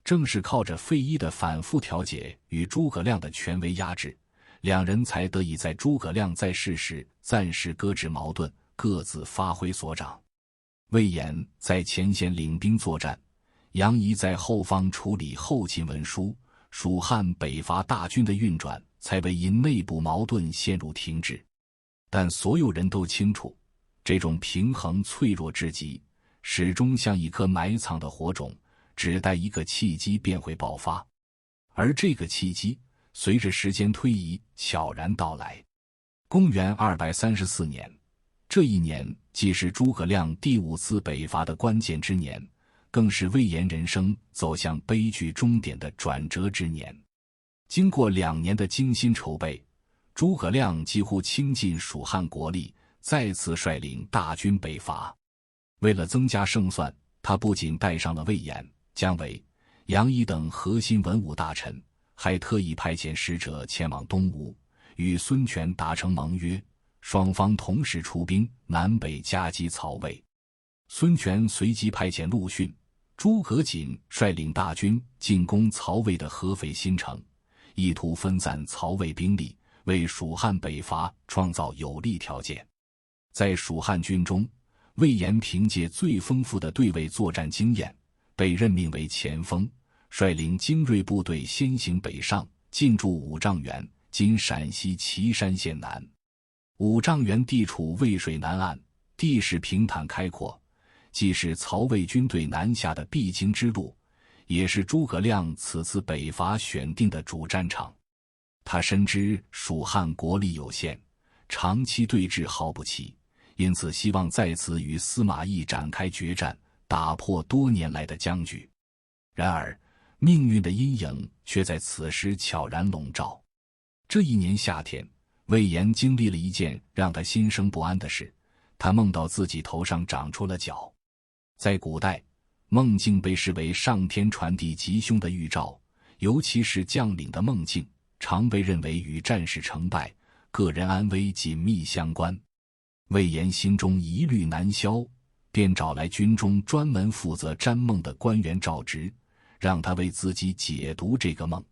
正是靠着费祎的反复调解与诸葛亮的权威压制，两人才得以在诸葛亮在世时暂时搁置矛盾，各自发挥所长。魏延在前线领兵作战，杨仪在后方处理后勤文书，蜀汉北伐大军的运转才未因内部矛盾陷入停滞。但所有人都清楚，这种平衡脆弱至极，始终像一颗埋藏的火种，只待一个契机便会爆发。而这个契机随着时间推移悄然到来。公元234年，这一年既是诸葛亮第5次北伐的关键之年，更是魏延人生走向悲剧终点的转折之年。经过2年的精心筹备，诸葛亮几乎倾尽蜀汉国力，再次率领大军北伐。为了增加胜算，他不仅带上了魏延、姜维、杨仪等核心文武大臣，还特意派遣使者前往东吴，与孙权达成盟约，双方同时出兵南北夹击曹魏。孙权随即派遣陆逊、诸葛瑾率领大军进攻曹魏的合肥新城，意图分散曹魏兵力，为蜀汉北伐创造有利条件。在蜀汉军中，魏延凭借最丰富的对魏作战经验，被任命为前锋，率领精锐部队先行北上，进驻五丈原（今陕西岐山县南）。五丈原地处渭水南岸，地势平坦开阔，既是曹魏军队南下的必经之路，也是诸葛亮此次北伐选定的主战场。他深知蜀汉国力有限，长期对峙耗不起，因此希望在此与司马懿展开决战，打破多年来的僵局。然而，命运的阴影却在此时悄然笼罩。这一年夏天，魏延经历了一件让他心生不安的事，他梦到自己头上长出了角。在古代，梦境被视为上天传递吉凶的预兆，尤其是将领的梦境，常被认为与战事成败、个人安危紧密相关。魏延心中疑虑难消，便找来军中专门负责占梦的官员赵直，让他为自己解读这个梦。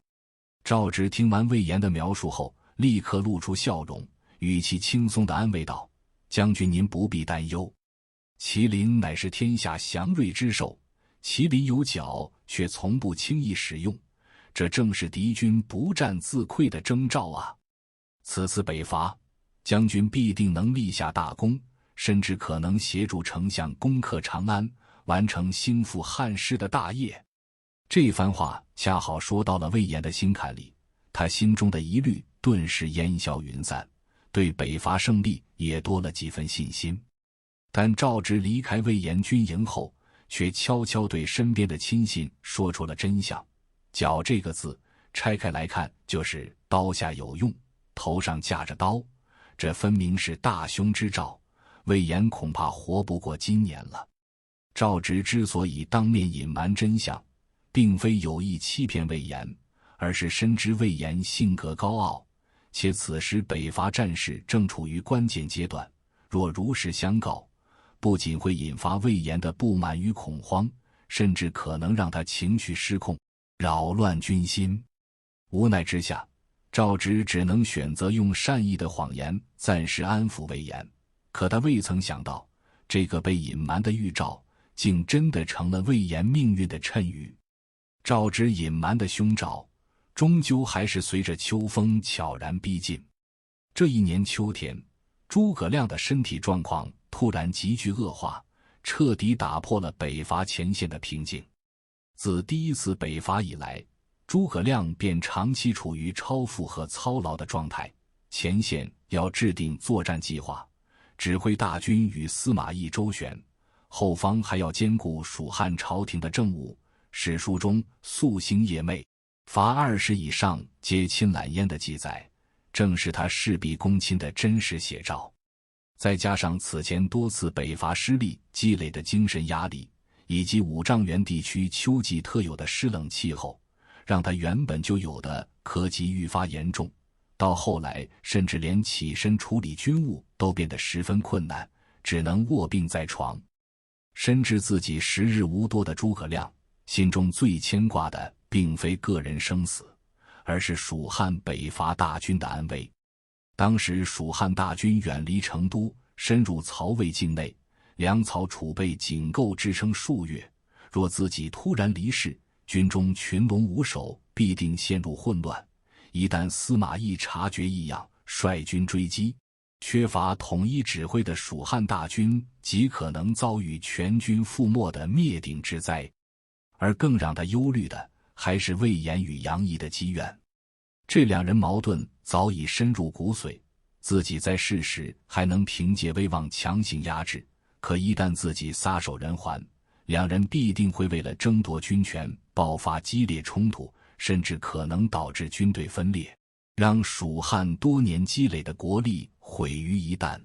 赵直听完魏延的描述后，立刻露出笑容，语气轻松地安慰道：“将军您不必担忧，麒麟乃是天下祥瑞之兽，麒麟有角却从不轻易使用，这正是敌军不战自溃的征兆啊！此次北伐，将军必定能立下大功，甚至可能协助丞相攻克长安，完成兴复汉室的大业。”这番话恰好说到了魏延的心坎里，他心中的疑虑顿时烟消云散，对北伐胜利也多了几分信心。但赵直离开魏延军营后，却悄悄对身边的亲信说出了真相。角这个字拆开来看，就是刀下有用，头上架着刀，这分明是大凶之兆，魏延恐怕活不过今年了。赵直之所以当面隐瞒真相，并非有意欺骗魏延，而是深知魏延性格高傲，且此时北伐战事正处于关键阶段，若如实相告，不仅会引发魏延的不满与恐慌，甚至可能让他情绪失控，扰乱军心。无奈之下，赵直只能选择用善意的谎言暂时安抚魏延。可他未曾想到，这个被隐瞒的预兆竟真的成了魏延命运的谶语。赵直隐瞒的凶兆，终究还是随着秋风悄然逼近。这一年秋天，诸葛亮的身体状况突然急剧恶化，彻底打破了北伐前线的平静。自第一次北伐以来，诸葛亮便长期处于超负荷操劳的状态，前线要制定作战计划，指挥大军与司马懿周旋，后方还要兼顾蜀汉朝廷的政务。史书中夙兴夜寐，伐20以上皆亲揽燕的记载，正是他事必躬亲的真实写照。再加上此前多次北伐失利积累的精神压力，以及五丈原地区秋季特有的湿冷气候，让他原本就有的咳疾愈发严重，到后来甚至连起身处理军务都变得十分困难，只能卧病在床。深知自己时日无多的诸葛亮，心中最牵挂的并非个人生死，而是蜀汉北伐大军的安危。当时蜀汉大军远离成都，深入曹魏境内，粮草储备仅够支撑数月，若自己突然离世，军中群龙无首，必定陷入混乱。一旦司马懿察觉异样，率军追击，缺乏统一指挥的蜀汉大军极可能遭遇全军覆没的灭顶之灾。而更让他忧虑的，还是魏延与杨仪的积怨。这两人矛盾早已深入骨髓，自己在世时还能凭借威望强行压制，可一旦自己撒手人寰，两人必定会为了争夺军权爆发激烈冲突，甚至可能导致军队分裂，让蜀汉多年积累的国力毁于一旦。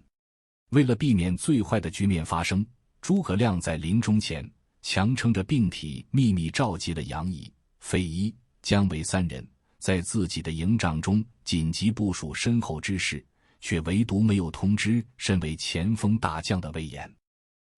为了避免最坏的局面发生，诸葛亮在临终前强撑着病体，秘密召集了杨仪、费祎、姜维三人，在自己的营帐中紧急部署身后之事，却唯独没有通知身为前锋大将的魏延。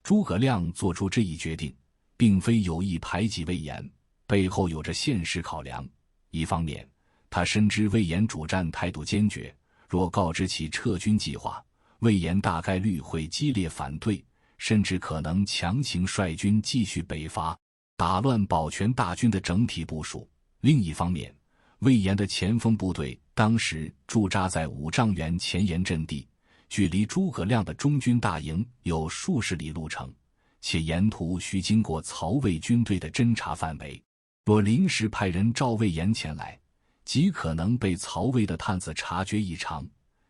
诸葛亮做出这一决定，并非有意排挤魏延，背后有着现实考量。一方面，他深知魏延主战态度坚决，若告知其撤军计划，魏延大概率会激烈反对，甚至可能强行率军继续北伐，打乱保全大军的整体部署。另一方面，魏延的前锋部队当时驻扎在五丈原前沿阵地，距离诸葛亮的中军大营有数十里路程，且沿途需经过曹魏军队的侦察范围。若临时派人召魏延前来，极可能被曹魏的探子察觉异常，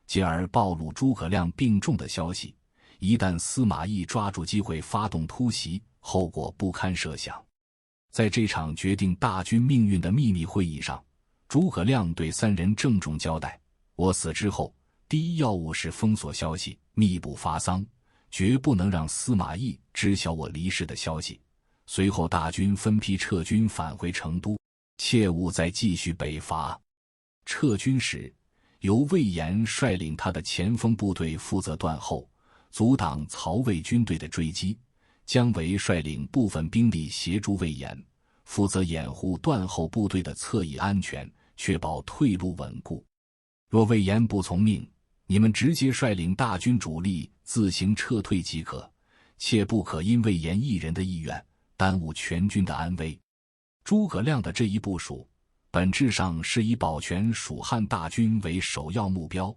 进而暴露诸葛亮病重的消息。一旦司马懿抓住机会发动突袭，后果不堪设想。在这场决定大军命运的秘密会议上，诸葛亮对三人郑重交代：我死之后，第一要务是封锁消息，密不发丧，绝不能让司马懿知晓我离世的消息。随后大军分批撤军返回成都，切勿再继续北伐。撤军时，由魏延率领他的前锋部队负责断后，阻挡曹魏军队的追击；姜维率领部分兵力协助魏延，负责掩护断后部队的侧翼安全，确保退路稳固。若魏延不从命，你们直接率领大军主力自行撤退即可，切不可因魏延一人的意愿耽误全军的安危。诸葛亮的这一部署，本质上是以保全蜀汉大军为首要目标，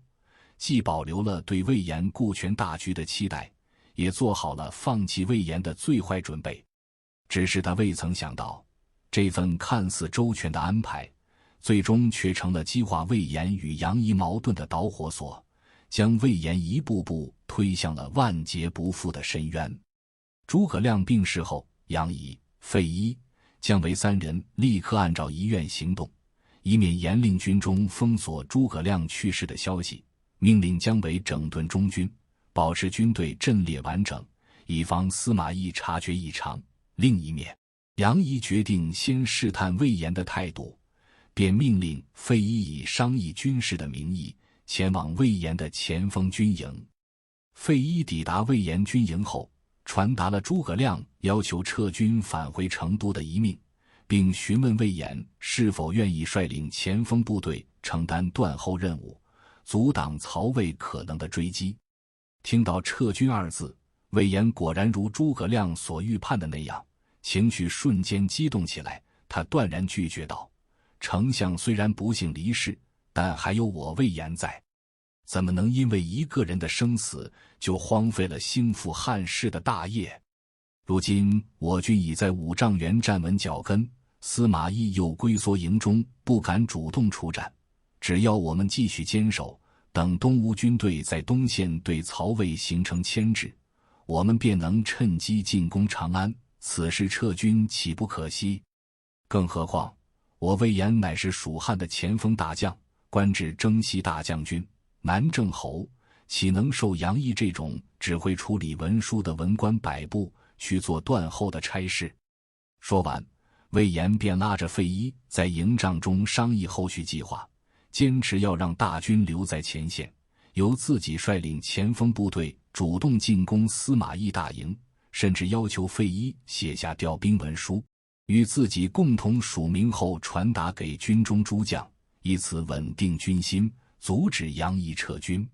既保留了对魏延顾全大局的期待，也做好了放弃魏延的最坏准备。只是他未曾想到，这份看似周全的安排，最终却成了激化魏延与杨仪矛盾的导火索，将魏延一步步推向了万劫不复的深渊。诸葛亮病逝后，杨仪、费祎、姜维三人立刻按照遗愿行动，以免严令军中封锁诸葛亮去世的消息，命令姜维整顿中军，保持军队阵列完整，以防司马懿察觉异常。另一面，杨仪决定先试探魏延的态度，便命令费祎以商议军事的名义前往魏延的前锋军营。费祎抵达魏延军营后，传达了诸葛亮要求撤军返回成都的遗命，并询问魏延是否愿意率领前锋部队承担断后任务，阻挡曹魏可能的追击。听到撤军二字，魏延果然如诸葛亮所预判的那样，情绪瞬间激动起来。他断然拒绝道：丞相虽然不幸离世，但还有我魏延在，怎么能因为一个人的生死就荒废了兴复汉室的大业？如今我军已在五丈原站稳脚跟，司马懿又龟缩营中，不敢主动出战。只要我们继续坚守，等东吴军队在东线对曹魏形成牵制，我们便能趁机进攻长安，此时撤军岂不可惜？更何况我魏延乃是蜀汉的前锋大将，官至征西大将军、南郑侯，岂能受杨仪这种只会处理文书的文官摆布去做断后的差事？说完，魏延便拉着费祎在营帐中商议后续计划，坚持要让大军留在前线，由自己率领前锋部队主动进攻司马懿大营，甚至要求费祎写下调兵文书，与自己共同署名后传达给军中诸将，以此稳定军心，阻止杨仪撤军。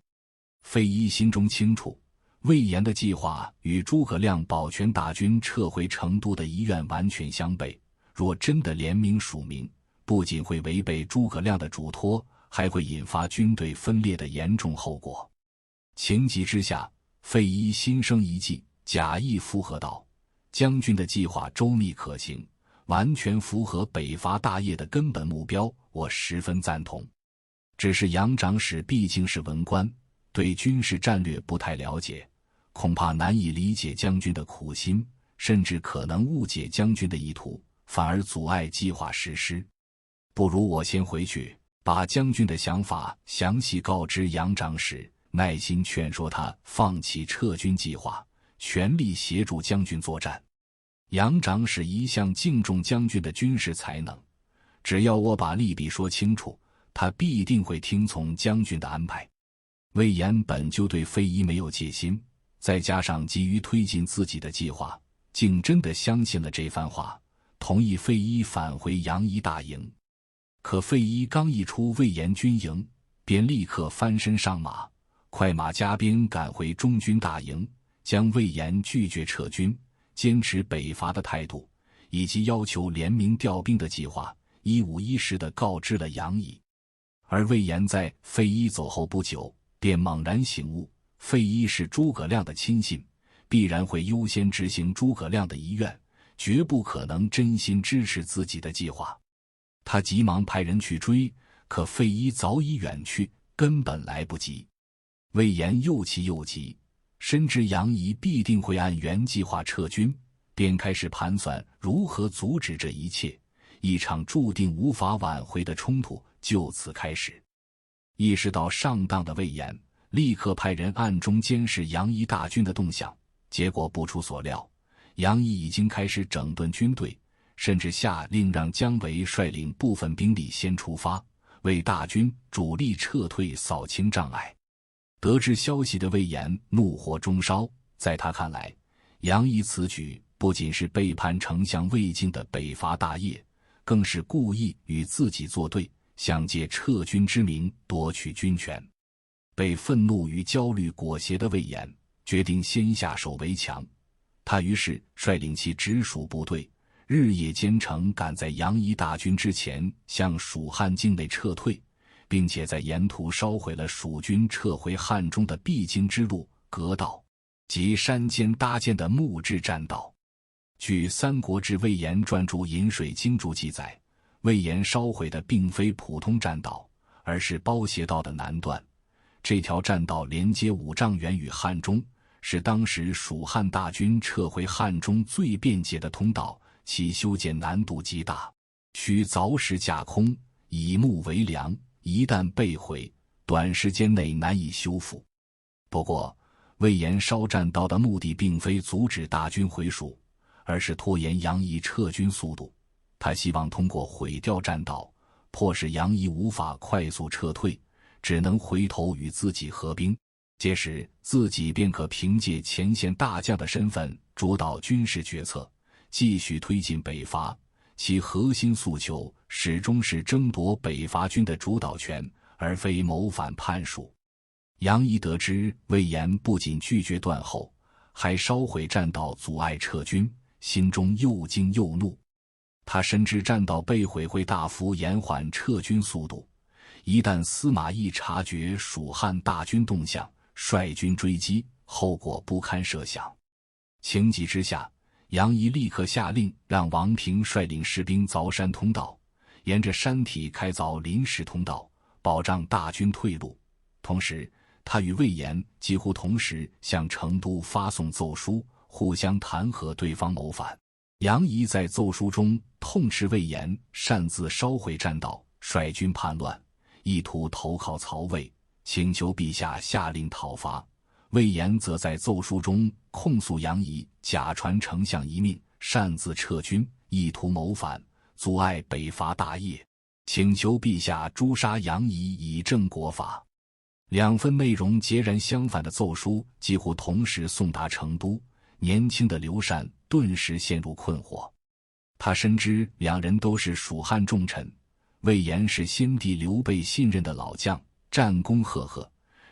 费祎心中清楚，魏延的计划与诸葛亮保全大军撤回成都的遗愿完全相悖，若真的联名署名，不仅会违背诸葛亮的嘱托，还会引发军队分裂的严重后果。情急之下，费祎心生一计，假意附和道：将军的计划周密可行，完全符合北伐大业的根本目标，我十分赞同。只是杨长史毕竟是文官，对军事战略不太了解，恐怕难以理解将军的苦心，甚至可能误解将军的意图，反而阻碍计划实施。不如我先回去，把将军的想法详细告知杨长史，耐心劝说他放弃撤军计划，全力协助将军作战。杨长史一向敬重将军的军事才能，只要我把利弊说清楚，他必定会听从将军的安排。魏延本就对费祎没有戒心，再加上急于推进自己的计划，竟真的相信了这番话，同意费祎返回杨仪大营。可费祎刚一出魏延军营，便立刻翻身上马，快马加鞭赶回中军大营，将魏延拒绝撤军、坚持北伐的态度，以及要求联名调兵的计划，一五一十地告知了杨仪。而魏延在费祎走后不久，便猛然醒悟，费祎是诸葛亮的亲信，必然会优先执行诸葛亮的遗愿，绝不可能真心支持自己的计划。他急忙派人去追，可费祎早已远去，根本来不及。魏延又气又急，深知杨仪必定会按原计划撤军，便开始盘算如何阻止这一切。一场注定无法挽回的冲突就此开始。意识到上当的魏延立刻派人暗中监视杨仪大军的动向，结果不出所料，杨仪已经开始整顿军队，甚至下令让姜维率领部分兵力先出发，为大军主力撤退扫清障碍。得知消息的魏延怒火中烧，在他看来，杨仪此举不仅是背叛丞相魏晋的北伐大业，更是故意与自己作对，想借撤军之名夺取军权。被愤怒与焦虑裹挟的魏延决定先下手为强，他于是率领其直属部队日夜兼程，赶在杨仪大军之前向蜀汉境内撤退，并且在沿途烧毁了蜀军撤回汉中的必经之路、阁道及山间搭建的木质栈道。据《三国志·魏延传注·饮水经注》记载，魏延烧毁的并非普通栈道，而是包斜道的南段。这条栈道连接五丈原与汉中，是当时蜀汉大军撤回汉中最便捷的通道，其修建难度极大，需凿石架空，以木为梁，一旦被毁，短时间内难以修复。不过，魏延烧栈道的目的并非阻止大军回蜀，而是拖延杨仪撤军速度。他希望通过毁掉栈道，迫使杨仪无法快速撤退，只能回头与自己合兵，届时自己便可凭借前线大将的身份主导军事决策，继续推进北伐。其核心诉求始终是争夺北伐军的主导权，而非谋反叛蜀。杨仪得知魏延不仅拒绝断后，还烧毁栈道阻碍撤军，心中又惊又怒。他深知栈道被毁会大幅延缓撤军速度，一旦司马懿察觉蜀汉大军动向，率军追击，后果不堪设想。情急之下，杨仪立刻下令让王平率领士兵凿山通道，沿着山体开凿临时通道，保障大军退路。同时，他与魏延几乎同时向成都发送奏书，互相弹劾对方谋反。杨仪在奏书中痛斥魏延擅自烧毁栈道，率军叛乱，意图投靠曹魏，请求陛下下令讨伐。魏延则在奏书中控诉杨仪假传丞相遗命，擅自撤军，意图谋反，阻碍北伐大业，请求陛下诛杀杨仪以正国法。两份内容截然相反的奏书几乎同时送达成都，年轻的刘禅顿时陷入困惑。他深知两人都是蜀汉重臣，魏延是先帝刘备信任的老将，战功赫赫，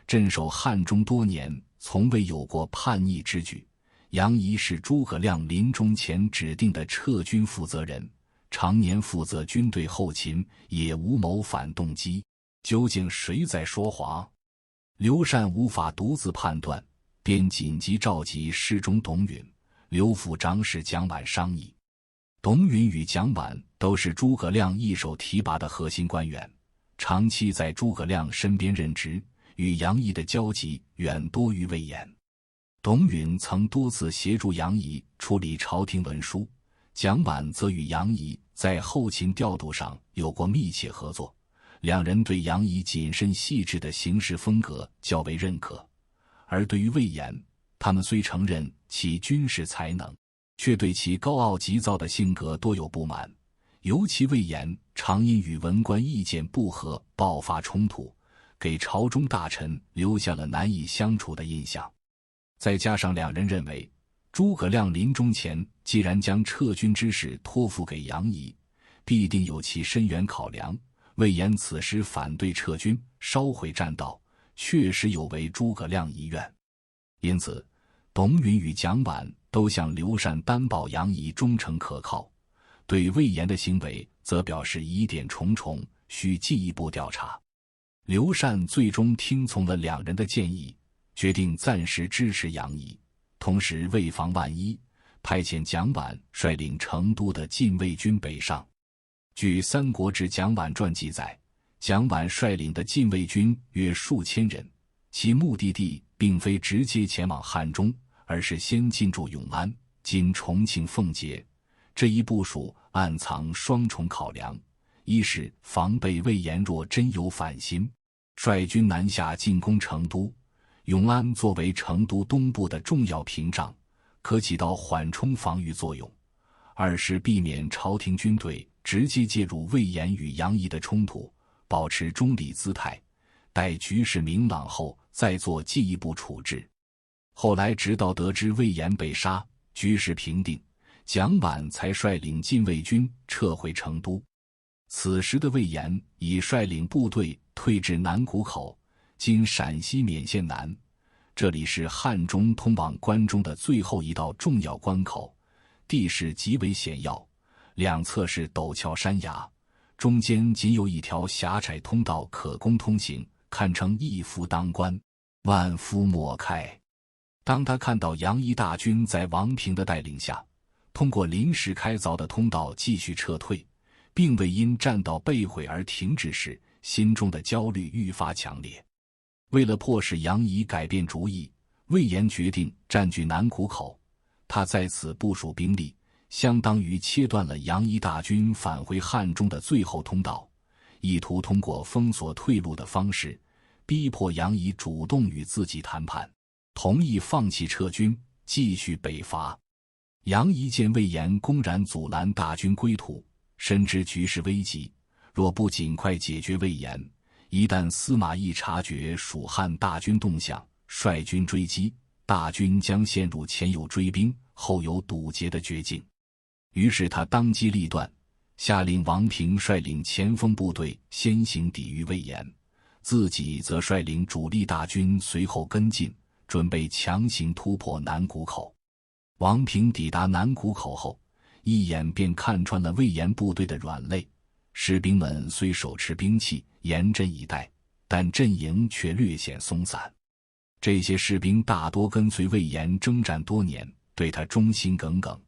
镇守汉中多年，从未有过叛逆之举。杨仪是诸葛亮临终前指定的撤军负责人，常年负责军队后勤，也无谋反动机。究竟谁在说谎？刘禅无法独自判断，便紧急召集侍中董允、刘府长史蒋琬商议。董允与蒋琬都是诸葛亮一手提拔的核心官员，长期在诸葛亮身边任职，与杨仪的交集远多于魏延。董允曾多次协助杨仪处理朝廷文书，蒋琬则与杨仪在后勤调度上有过密切合作，两人对杨仪谨慎细致的行事风格较为认可。而对于魏延，他们虽承认其军事才能，却对其高傲急躁的性格多有不满，尤其魏延常因与文官意见不合爆发冲突，给朝中大臣留下了难以相处的印象。再加上两人认为，诸葛亮临终前既然将撤军之事托付给杨仪，必定有其深远考量。魏延此时反对撤军，烧毁栈道，确实有违诸葛亮遗愿。因此，董允与蒋琬都向刘禅担保杨仪忠诚可靠，对魏延的行为则表示疑点重重，需进一步调查。刘禅最终听从了两人的建议，决定暂时支持杨仪，同时为防万一，派遣蒋琬率领成都的禁卫军北上。据《三国志·蒋琬传》记载，蒋琬率领的禁卫军约数千人，其目的地并非直接前往汉中，而是先进驻永安（今重庆奉节）。这一部署暗藏双重考量：一是防备魏延若真有反心，率军南下进攻成都，永安作为成都东部的重要屏障，可起到缓冲防御作用；二是避免朝廷军队直接介入魏延与杨仪的冲突，保持中立姿态，待局势明朗后再做进一步处置。后来直到得知魏延被杀，局势平定，蒋琬才率领禁卫军撤回成都。此时的魏延已率领部队退至南谷口（今陕西勉县南），这里是汉中通往关中的最后一道重要关口，地势极为险要，两侧是陡峭山崖，中间仅有一条狭窄通道可供通行，堪称一夫当关，万夫莫开。当他看到杨仪大军在王平的带领下，通过临时开凿的通道继续撤退，并未因栈道被毁而停止时，心中的焦虑愈发强烈。为了迫使杨仪改变主意，魏延决定占据南谷口，他在此部署兵力，相当于切断了杨仪大军返回汉中的最后通道，意图通过封锁退路的方式，逼迫杨仪主动与自己谈判，同意放弃撤军，继续北伐。杨仪见魏延公然阻拦大军归途，深知局势危急，若不尽快解决魏延，一旦司马懿察觉蜀汉大军动向，率军追击，大军将陷入前有追兵后有堵截的绝境。于是他当机立断，下令王平率领前锋部队先行抵御魏延，自己则率领主力大军随后跟进，准备强行突破南谷口。王平抵达南谷口后，一眼便看穿了魏延部队的软肋，士兵们虽手持兵器严阵以待，但阵营却略显松散。这些士兵大多跟随魏延征战多年，对他忠心耿耿，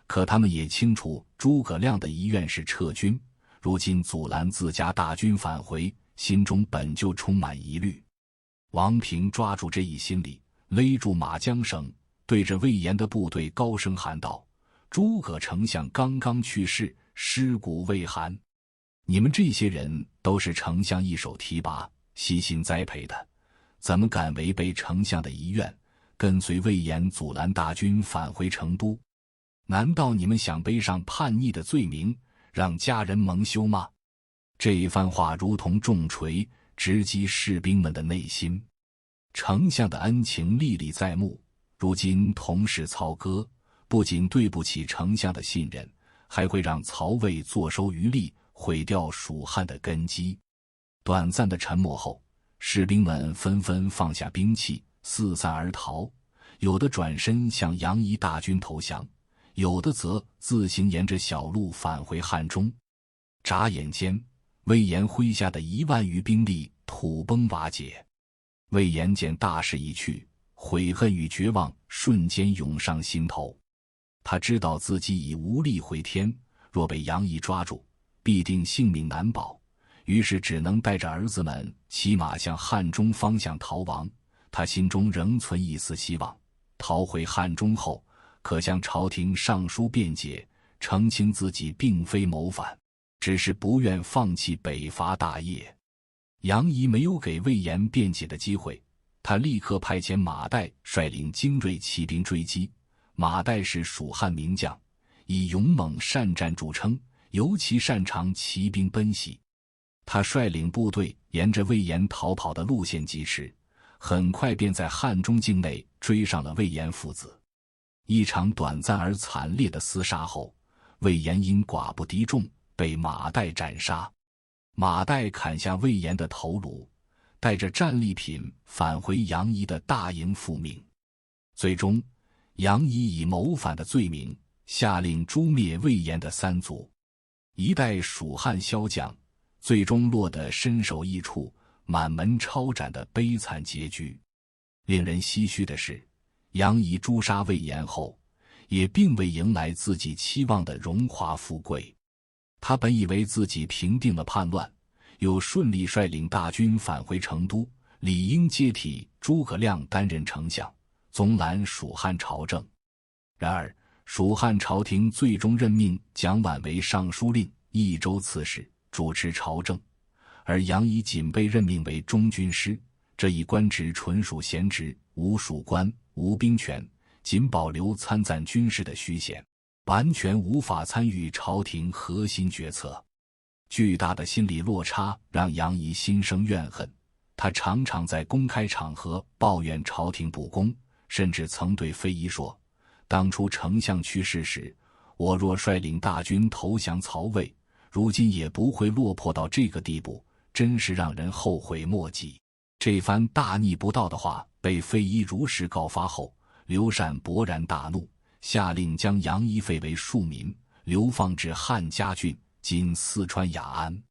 可他们也清楚诸葛亮的遗愿是撤军，如今阻拦自家大军返回，心中本就充满疑虑。王平抓住这一心理，勒住马缰绳，对着魏延的部队高声喊道：“诸葛丞相刚刚去世，尸骨未寒，你们这些人都是丞相一手提拔悉心栽培的，怎么敢违背丞相的遗愿，跟随魏延阻拦大军返回成都？难道你们想背上叛逆的罪名，让家人蒙羞吗？”这一番话如同重锤，直击士兵们的内心。丞相的恩情历历在目，如今同室操戈，不仅对不起丞相的信任，还会让曹魏坐收渔利，毁掉蜀汉的根基。短暂的沉默后，士兵们纷纷放下兵器，四散而逃，有的转身向杨仪大军投降，有的则自行沿着小路返回汉中。眨眼间，魏延麾下的1万余兵力土崩瓦解。魏延见大势已去，悔恨与绝望瞬间涌上心头。他知道自己已无力回天，若被杨仪抓住，必定性命难保，于是只能带着儿子们骑马向汉中方向逃亡。他心中仍存一丝希望，逃回汉中后，可向朝廷上书辩解，澄清自己并非谋反，只是不愿放弃北伐大业。杨仪没有给魏延辩解的机会，他立刻派遣马岱率领精锐骑兵追击。马岱是蜀汉名将，以勇猛善战著称，尤其擅长骑兵奔袭。他率领部队沿着魏延逃跑的路线疾驰，很快便在汉中境内追上了魏延父子。一场短暂而惨烈的厮杀后，魏延因寡不敌众，被马岱斩杀。马岱砍下魏延的头颅，带着战利品返回杨仪的大营复命。最终，杨仪以谋反的罪名，下令诛灭魏延的三族。一代蜀汉骁将，最终落得身首异处、满门抄斩的悲惨结局。令人唏嘘的是，杨仪诛杀魏延后，也并未迎来自己期望的荣华富贵。他本以为自己平定了叛乱，又顺利率领大军返回成都，理应接替诸葛亮担任丞相，总揽蜀汉朝政。然而，蜀汉朝廷最终任命蒋琬为尚书令、益州刺史，主持朝政，而杨仪仅被任命为中军师，这一官职纯属闲职，无属官，无兵权，仅保留参赞军事的虚衔，完全无法参与朝廷核心决策。巨大的心理落差让杨仪心生怨恨，他常常在公开场合抱怨朝廷不公，甚至曾对费祎说，当初丞相去世时，我若率领大军投降曹魏，如今也不会落魄到这个地步，真是让人后悔莫及。这番大逆不道的话被费祎如实告发后，刘禅勃然大怒，下令将杨仪废为庶民，流放至汉家郡（今四川雅安）。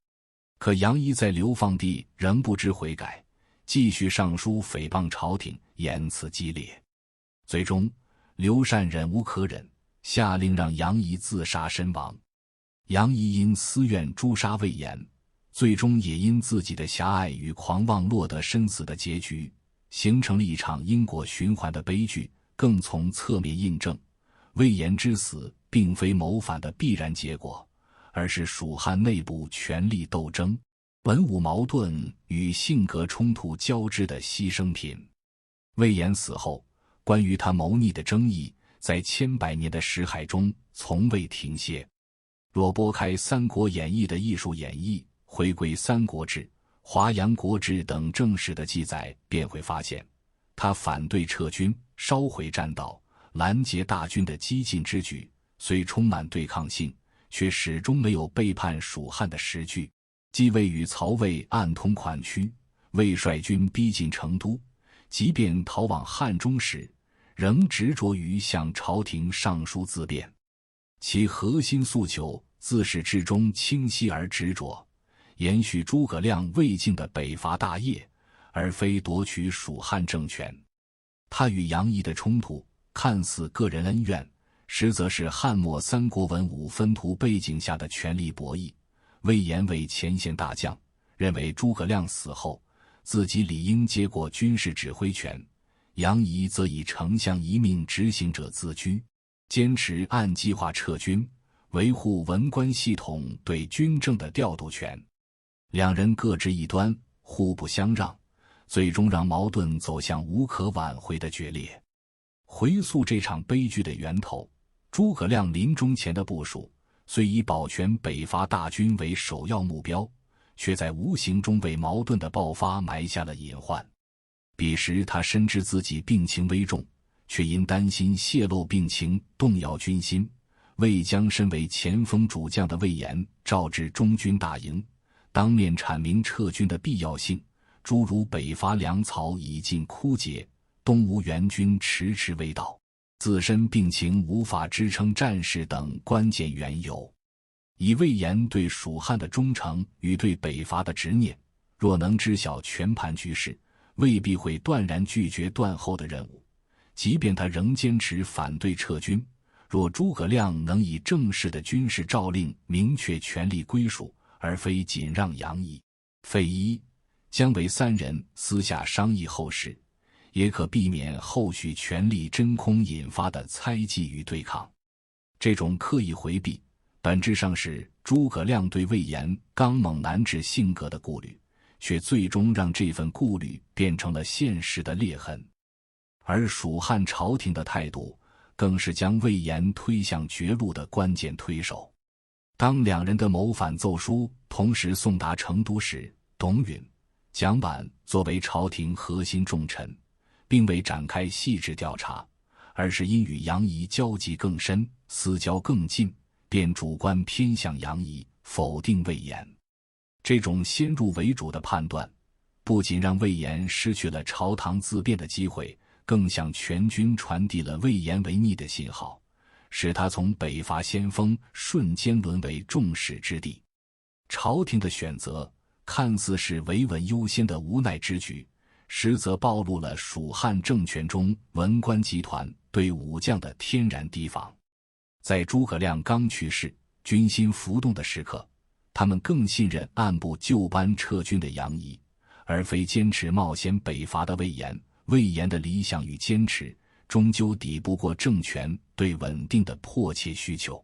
可杨仪在流放地仍不知悔改，继续上书诽谤朝廷，言辞激烈。最终，刘禅忍无可忍，下令让杨仪自杀身亡。杨仪因私怨诛杀魏延，最终也因自己的狭隘与狂妄落得身死的结局，形成了一场因果循环的悲剧。更从侧面印证，魏延之死并非谋反的必然结果，而是蜀汉内部权力斗争、文武矛盾与性格冲突交织的牺牲品。魏延死后，关于他谋逆的争议在千百年的史海中从未停歇。若拨开《三国演义》的艺术演绎，回归《三国志》《华阳国志》等正史的记载，便会发现，他反对撤军、烧毁栈道、拦截大军的激进之举，虽充满对抗性，却始终没有背叛蜀汉的实据。既未与曹魏暗通款曲，未率军逼近成都，即便逃往汉中时，仍执着于向朝廷上书自辩。其核心诉求自始至终清晰而执着，延续诸葛亮魏晋的北伐大业，而非夺取蜀汉政权。他与杨仪的冲突看似个人恩怨，实则是汉末三国文武分途背景下的权力博弈。魏延为前线大将，认为诸葛亮死后，自己理应接过军事指挥权，杨仪则以丞相一命执行者自居，坚持按计划撤军，维护文官系统对军政的调度权。两人各执一端，互不相让，最终让矛盾走向无可挽回的决裂。回溯这场悲剧的源头，诸葛亮临终前的部署虽以保全北伐大军为首要目标，却在无形中为矛盾的爆发埋下了隐患。彼时他深知自己病情危重，却因担心泄露病情动摇军心，未将身为前锋主将的魏延召至中军大营，当面阐明撤军的必要性，诸如北伐粮草已尽枯竭，东吴援军迟迟未到，自身病情无法支撑战事等关键缘由。以魏延对蜀汉的忠诚与对北伐的执念，若能知晓全盘局势，未必会断然拒绝断后的任务。即便他仍坚持反对撤军，若诸葛亮能以正式的军事诏令明确权力归属，而非仅让杨仪、费祎、姜维三人私下商议后事，也可避免后续权力真空引发的猜忌与对抗。这种刻意回避，本质上是诸葛亮对魏延刚猛难治性格的顾虑，却最终让这份顾虑变成了现实的裂痕。而蜀汉朝廷的态度，更是将魏延推向绝路的关键推手。当两人的谋反奏书同时送达成都时，董允、蒋琬作为朝廷核心重臣，并未展开细致调查，而是因与杨仪交集更深，私交更近，便主观偏向杨仪，否定魏延。这种先入为主的判断，不仅让魏延失去了朝堂自辩的机会，更向全军传递了魏延为逆的信号，使他从北伐先锋瞬间沦为众矢之的。朝廷的选择看似是维稳优先的无奈之举，实则暴露了蜀汉政权中文官集团对武将的天然提防。在诸葛亮刚去世、军心浮动的时刻，他们更信任按部就班撤军的杨仪，而非坚持冒险北伐的魏延。魏延的理想与坚持，终究抵不过政权对稳定的迫切需求。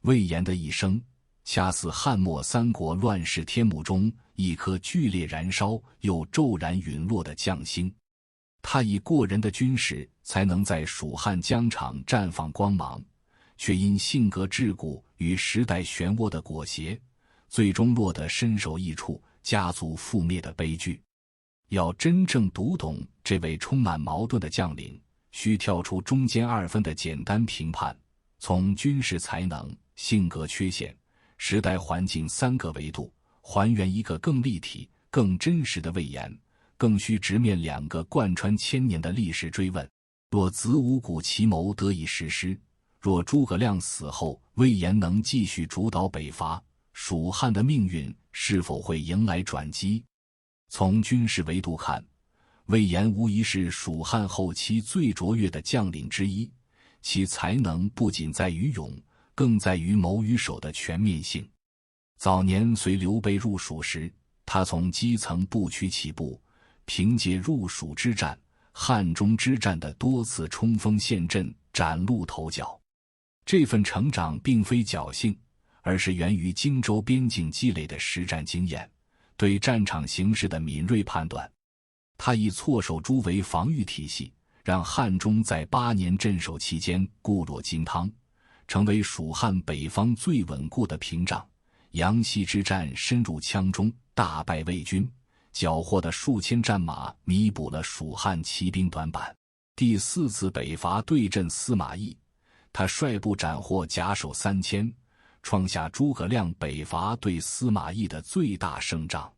魏延的一生，恰似汉末三国乱世天幕中一颗剧烈燃烧又骤然陨落的将星。他以过人的军事才能在蜀汉疆场绽放光芒，却因性格桎梏与时代漩涡的裹挟，最终落得身首异处、家族覆灭的悲剧。要真正读懂这位充满矛盾的将领，需跳出中间二分的简单评判，从军事才能、性格缺陷、时代环境三个维度，还原一个更立体、更真实的魏延，更需直面两个贯穿千年的历史追问：若子午谷奇谋得以实施，若诸葛亮死后魏延能继续主导北伐，蜀汉的命运是否会迎来转机？从军事维度看，魏延无疑是蜀汉后期最卓越的将领之一，其才能不仅在于勇，更在于谋与守的全面性。早年随刘备入蜀时，他从基层部区起步，凭借入蜀之战、汉中之战的多次冲锋陷阵崭露头角。这份成长并非侥幸，而是源于荆州边境积累的实战经验，对战场形势的敏锐判断。他以错守诸为防御体系，让汉中在8年镇守期间固若金汤，成为蜀汉北方最稳固的屏障。阳溪之战深入羌中，大败魏军，缴获的数千战马弥补了蜀汉骑兵短板。第4次北伐对阵司马懿，他率部斩获甲首3000，创下诸葛亮北伐对司马懿的最大胜仗。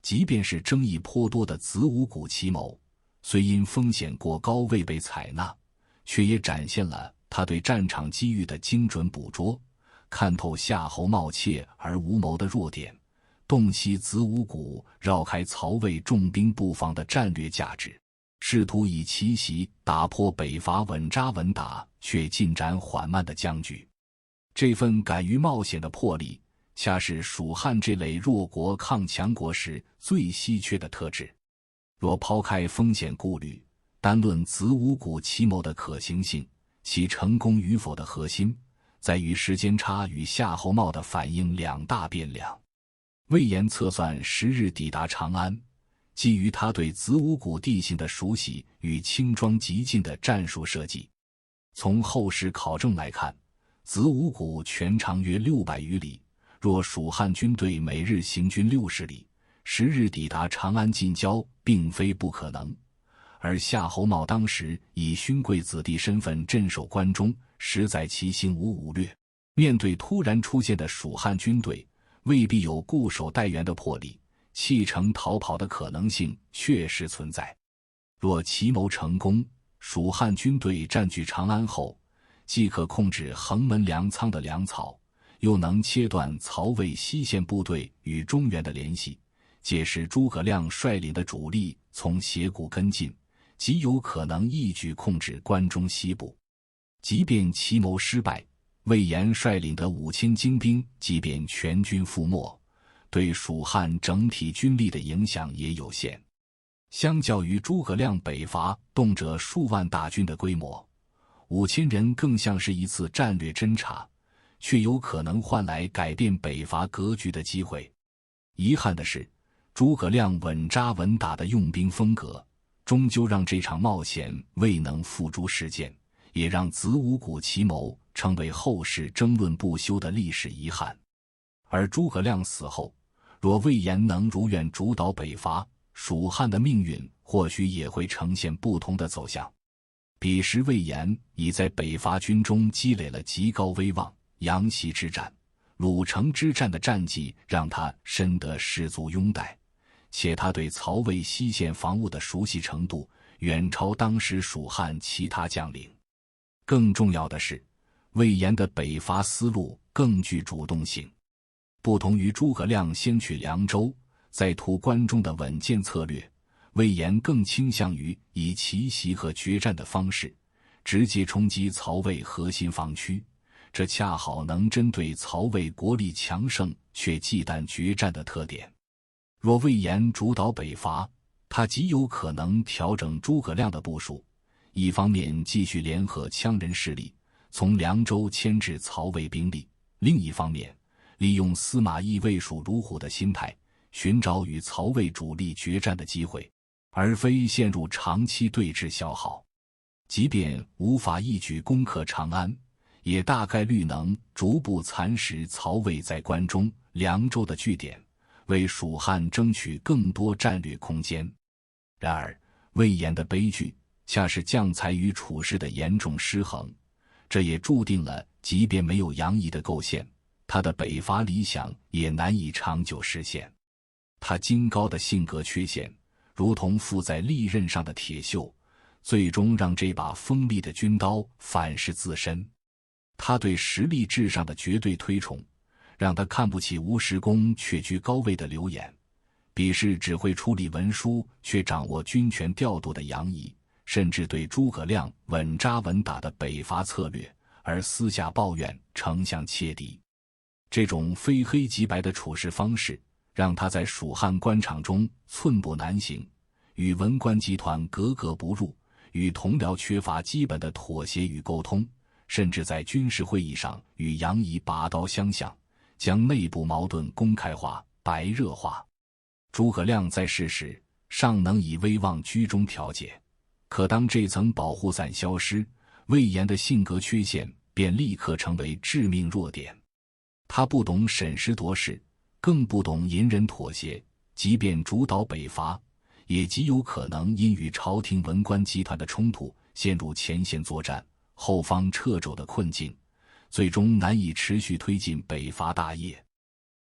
即便是争议颇多的子午谷奇谋，虽因风险过高未被采纳，却也展现了他对战场机遇的精准捕捉，看透夏侯茂怯而无谋的弱点，洞悉子午谷绕开曹魏重兵布防的战略价值，试图以奇袭打破北伐稳扎稳打却进展缓慢的僵局。这份敢于冒险的魄力，恰是蜀汉这类弱国抗强国时最稀缺的特质。若抛开风险顾虑，单论子午谷奇谋的可行性，其成功与否的核心，在于时间差与夏侯茂的反应两大变量。魏延测算10日抵达长安，基于他对子午谷地形的熟悉与轻装急进的战术设计。从后世考证来看，子午谷全长约600余里，若蜀汉军队每日行军60里，10日抵达长安近郊并非不可能。而夏侯茂当时以勋贵子弟身份镇守关中，实在其心无武略，面对突然出现的蜀汉军队，未必有固守待援的魄力，弃城逃跑的可能性确实存在。若奇谋成功，蜀汉军队占据长安后，既可控制横门粮仓的粮草，又能切断曹魏西线部队与中原的联系，届时诸葛亮率领的主力从斜谷跟进，极有可能一举控制关中西部。即便奇谋失败，魏延率领的5000精兵即便全军覆没，对蜀汉整体军力的影响也有限。相较于诸葛亮北伐动辄数万大军的规模，5000人更像是一次战略侦察，却有可能换来改变北伐格局的机会。遗憾的是，诸葛亮稳扎稳打的用兵风格，终究让这场冒险未能付诸实践，也让子午谷奇谋成为后世争论不休的历史遗憾。而诸葛亮死后，若魏延能如愿主导北伐，蜀汉的命运或许也会呈现不同的走向。彼时魏延已在北伐军中积累了极高威望，阳袭之战、鲁城之战的战绩让他深得士族拥戴，且他对曹魏西线防务的熟悉程度远超当时蜀汉其他将领。更重要的是，魏延的北伐思路更具主动性，不同于诸葛亮先取凉州，再图关中的稳健策略，魏延更倾向于以奇袭和决战的方式直接冲击曹魏核心防区，这恰好能针对曹魏国力强盛却忌惮决战的特点。若魏延主导北伐，他极有可能调整诸葛亮的部署，一方面继续联合羌人势力，从凉州牵制曹魏兵力；另一方面，利用司马懿畏蜀如虎的心态，寻找与曹魏主力决战的机会，而非陷入长期对峙消耗。即便无法一举攻克长安，也大概率能逐步蚕食曹魏在关中、凉州的据点，为蜀汉争取更多战略空间。然而，魏延的悲剧恰是将才与处事的严重失衡，这也注定了即便没有杨仪的构陷，他的北伐理想也难以长久实现。他京高的性格缺陷，如同附在利刃上的铁锈，最终让这把锋利的军刀反噬自身。他对实力至上的绝对推崇，让他看不起无实功却居高位的刘演，鄙视只会处理文书却掌握军权调度的杨仪，甚至对诸葛亮稳扎稳打的北伐策略而私下抱怨丞相切敌。这种非黑即白的处事方式让他在蜀汉官场中寸步难行，与文官集团格格不入，与同僚缺乏基本的妥协与沟通，甚至在军事会议上与杨仪拔刀相向，将内部矛盾公开化、白热化。诸葛亮在世时尚能以威望居中调解，可当这层保护伞消失，魏延的性格缺陷便立刻成为致命弱点。他不懂审时度势，更不懂隐忍妥协，即便主导北伐，也极有可能因与朝廷文官集团的冲突陷入前线作战、后方掣肘的困境，最终难以持续推进北伐大业。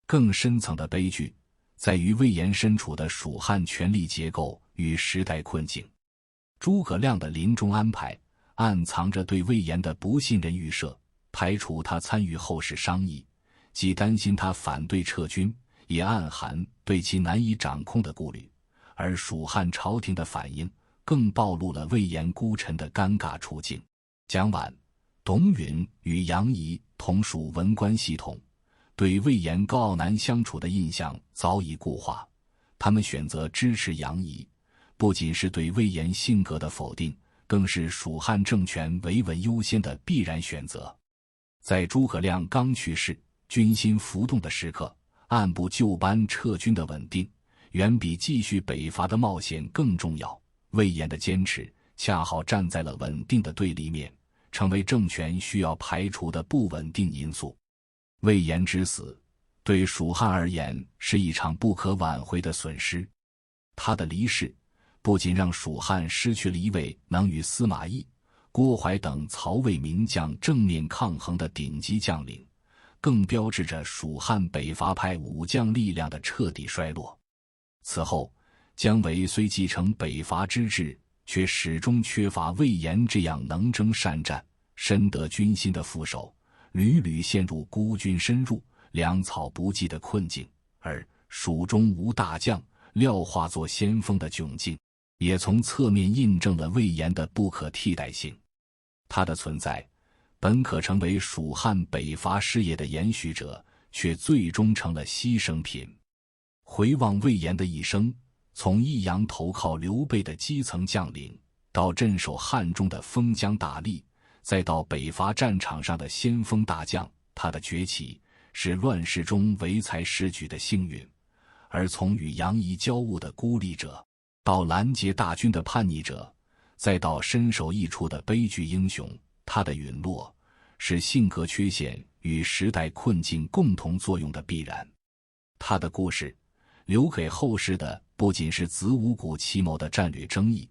更深层的悲剧在于魏延身处的蜀汉权力结构与时代困境。诸葛亮的临终安排暗藏着对魏延的不信任预设，排除他参与后事商议，既担心他反对撤军，也暗含对其难以掌控的顾虑。而蜀汉朝廷的反应更暴露了魏延孤臣的尴尬处境。蒋琬、董允与杨仪同属文官系统，对魏延高傲难相处的印象早已固化，他们选择支持杨仪，不仅是对魏延性格的否定，更是蜀汉政权维稳优先的必然选择。在诸葛亮刚去世、军心浮动的时刻，按部就班撤军的稳定远比继续北伐的冒险更重要。魏延的坚持恰好站在了稳定的对立面，成为政权需要排除的不稳定因素。魏延之死对蜀汉而言是一场不可挽回的损失。他的离世不仅让蜀汉失去了一位能与司马懿、郭淮等曹魏名将正面抗衡的顶级将领，更标志着蜀汉北伐派武将力量的彻底衰落。此后，姜维虽继承北伐之志，却始终缺乏魏延这样能征善战、深得军心的副手，屡屡陷入孤军深入、粮草不济的困境。而蜀中无大将，廖化作先锋的窘境，也从侧面印证了魏延的不可替代性。他的存在本可成为蜀汉北伐事业的延续者，却最终成了牺牲品。回望魏延的一生，从益阳投靠刘备的基层将领，到镇守汉中的封疆大吏，再到北伐战场上的先锋大将，他的崛起是乱世中唯才是举的幸运；而从与杨仪交恶的孤立者，到拦截大军的叛逆者，再到身首异处的悲剧英雄，他的陨落是性格缺陷与时代困境共同作用的必然。他的故事留给后世的不仅是子午谷奇谋的战略争议，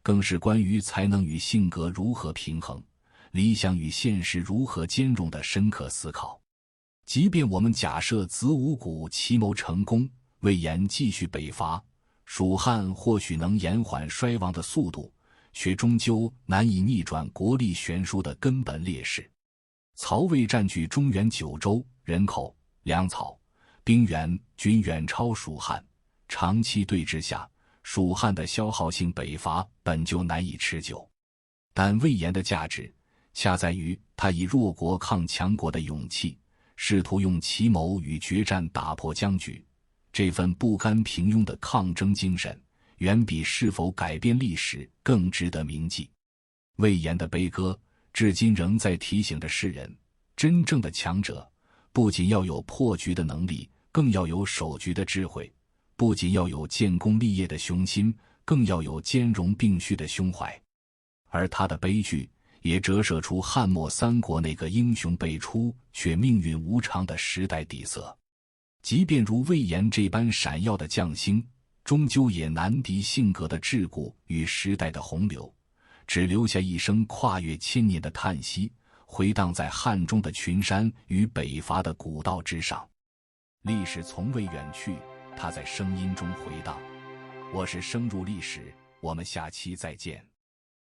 更是关于才能与性格如何平衡，理想与现实如何兼容的深刻思考。即便我们假设子午谷奇谋成功，魏延继续北伐，蜀汉或许能延缓衰亡的速度，却终究难以逆转国力悬殊的根本劣势。曹魏占据中原9州，人口、粮草、兵源均远超蜀汉，长期对峙下，蜀汉的消耗性北伐本就难以持久。但魏延的价值恰在于他以弱国抗强国的勇气，试图用奇谋与决战打破僵局。这份不甘平庸的抗争精神，远比是否改变历史更值得铭记。魏延的悲歌至今仍在提醒着世人，真正的强者不仅要有破局的能力，更要有守局的智慧；不仅要有建功立业的雄心，更要有兼容并蓄的胸怀。而他的悲剧也折射出汉末三国那个英雄辈出却命运无常的时代底色。即便如魏延这般闪耀的将星，终究也难敌性格的桎梏与时代的洪流，只留下一声跨越千年的叹息，回荡在汉中的群山与北伐的古道之上。历史从未远去，它在声音中回荡。我是深入历史，我们下期再见。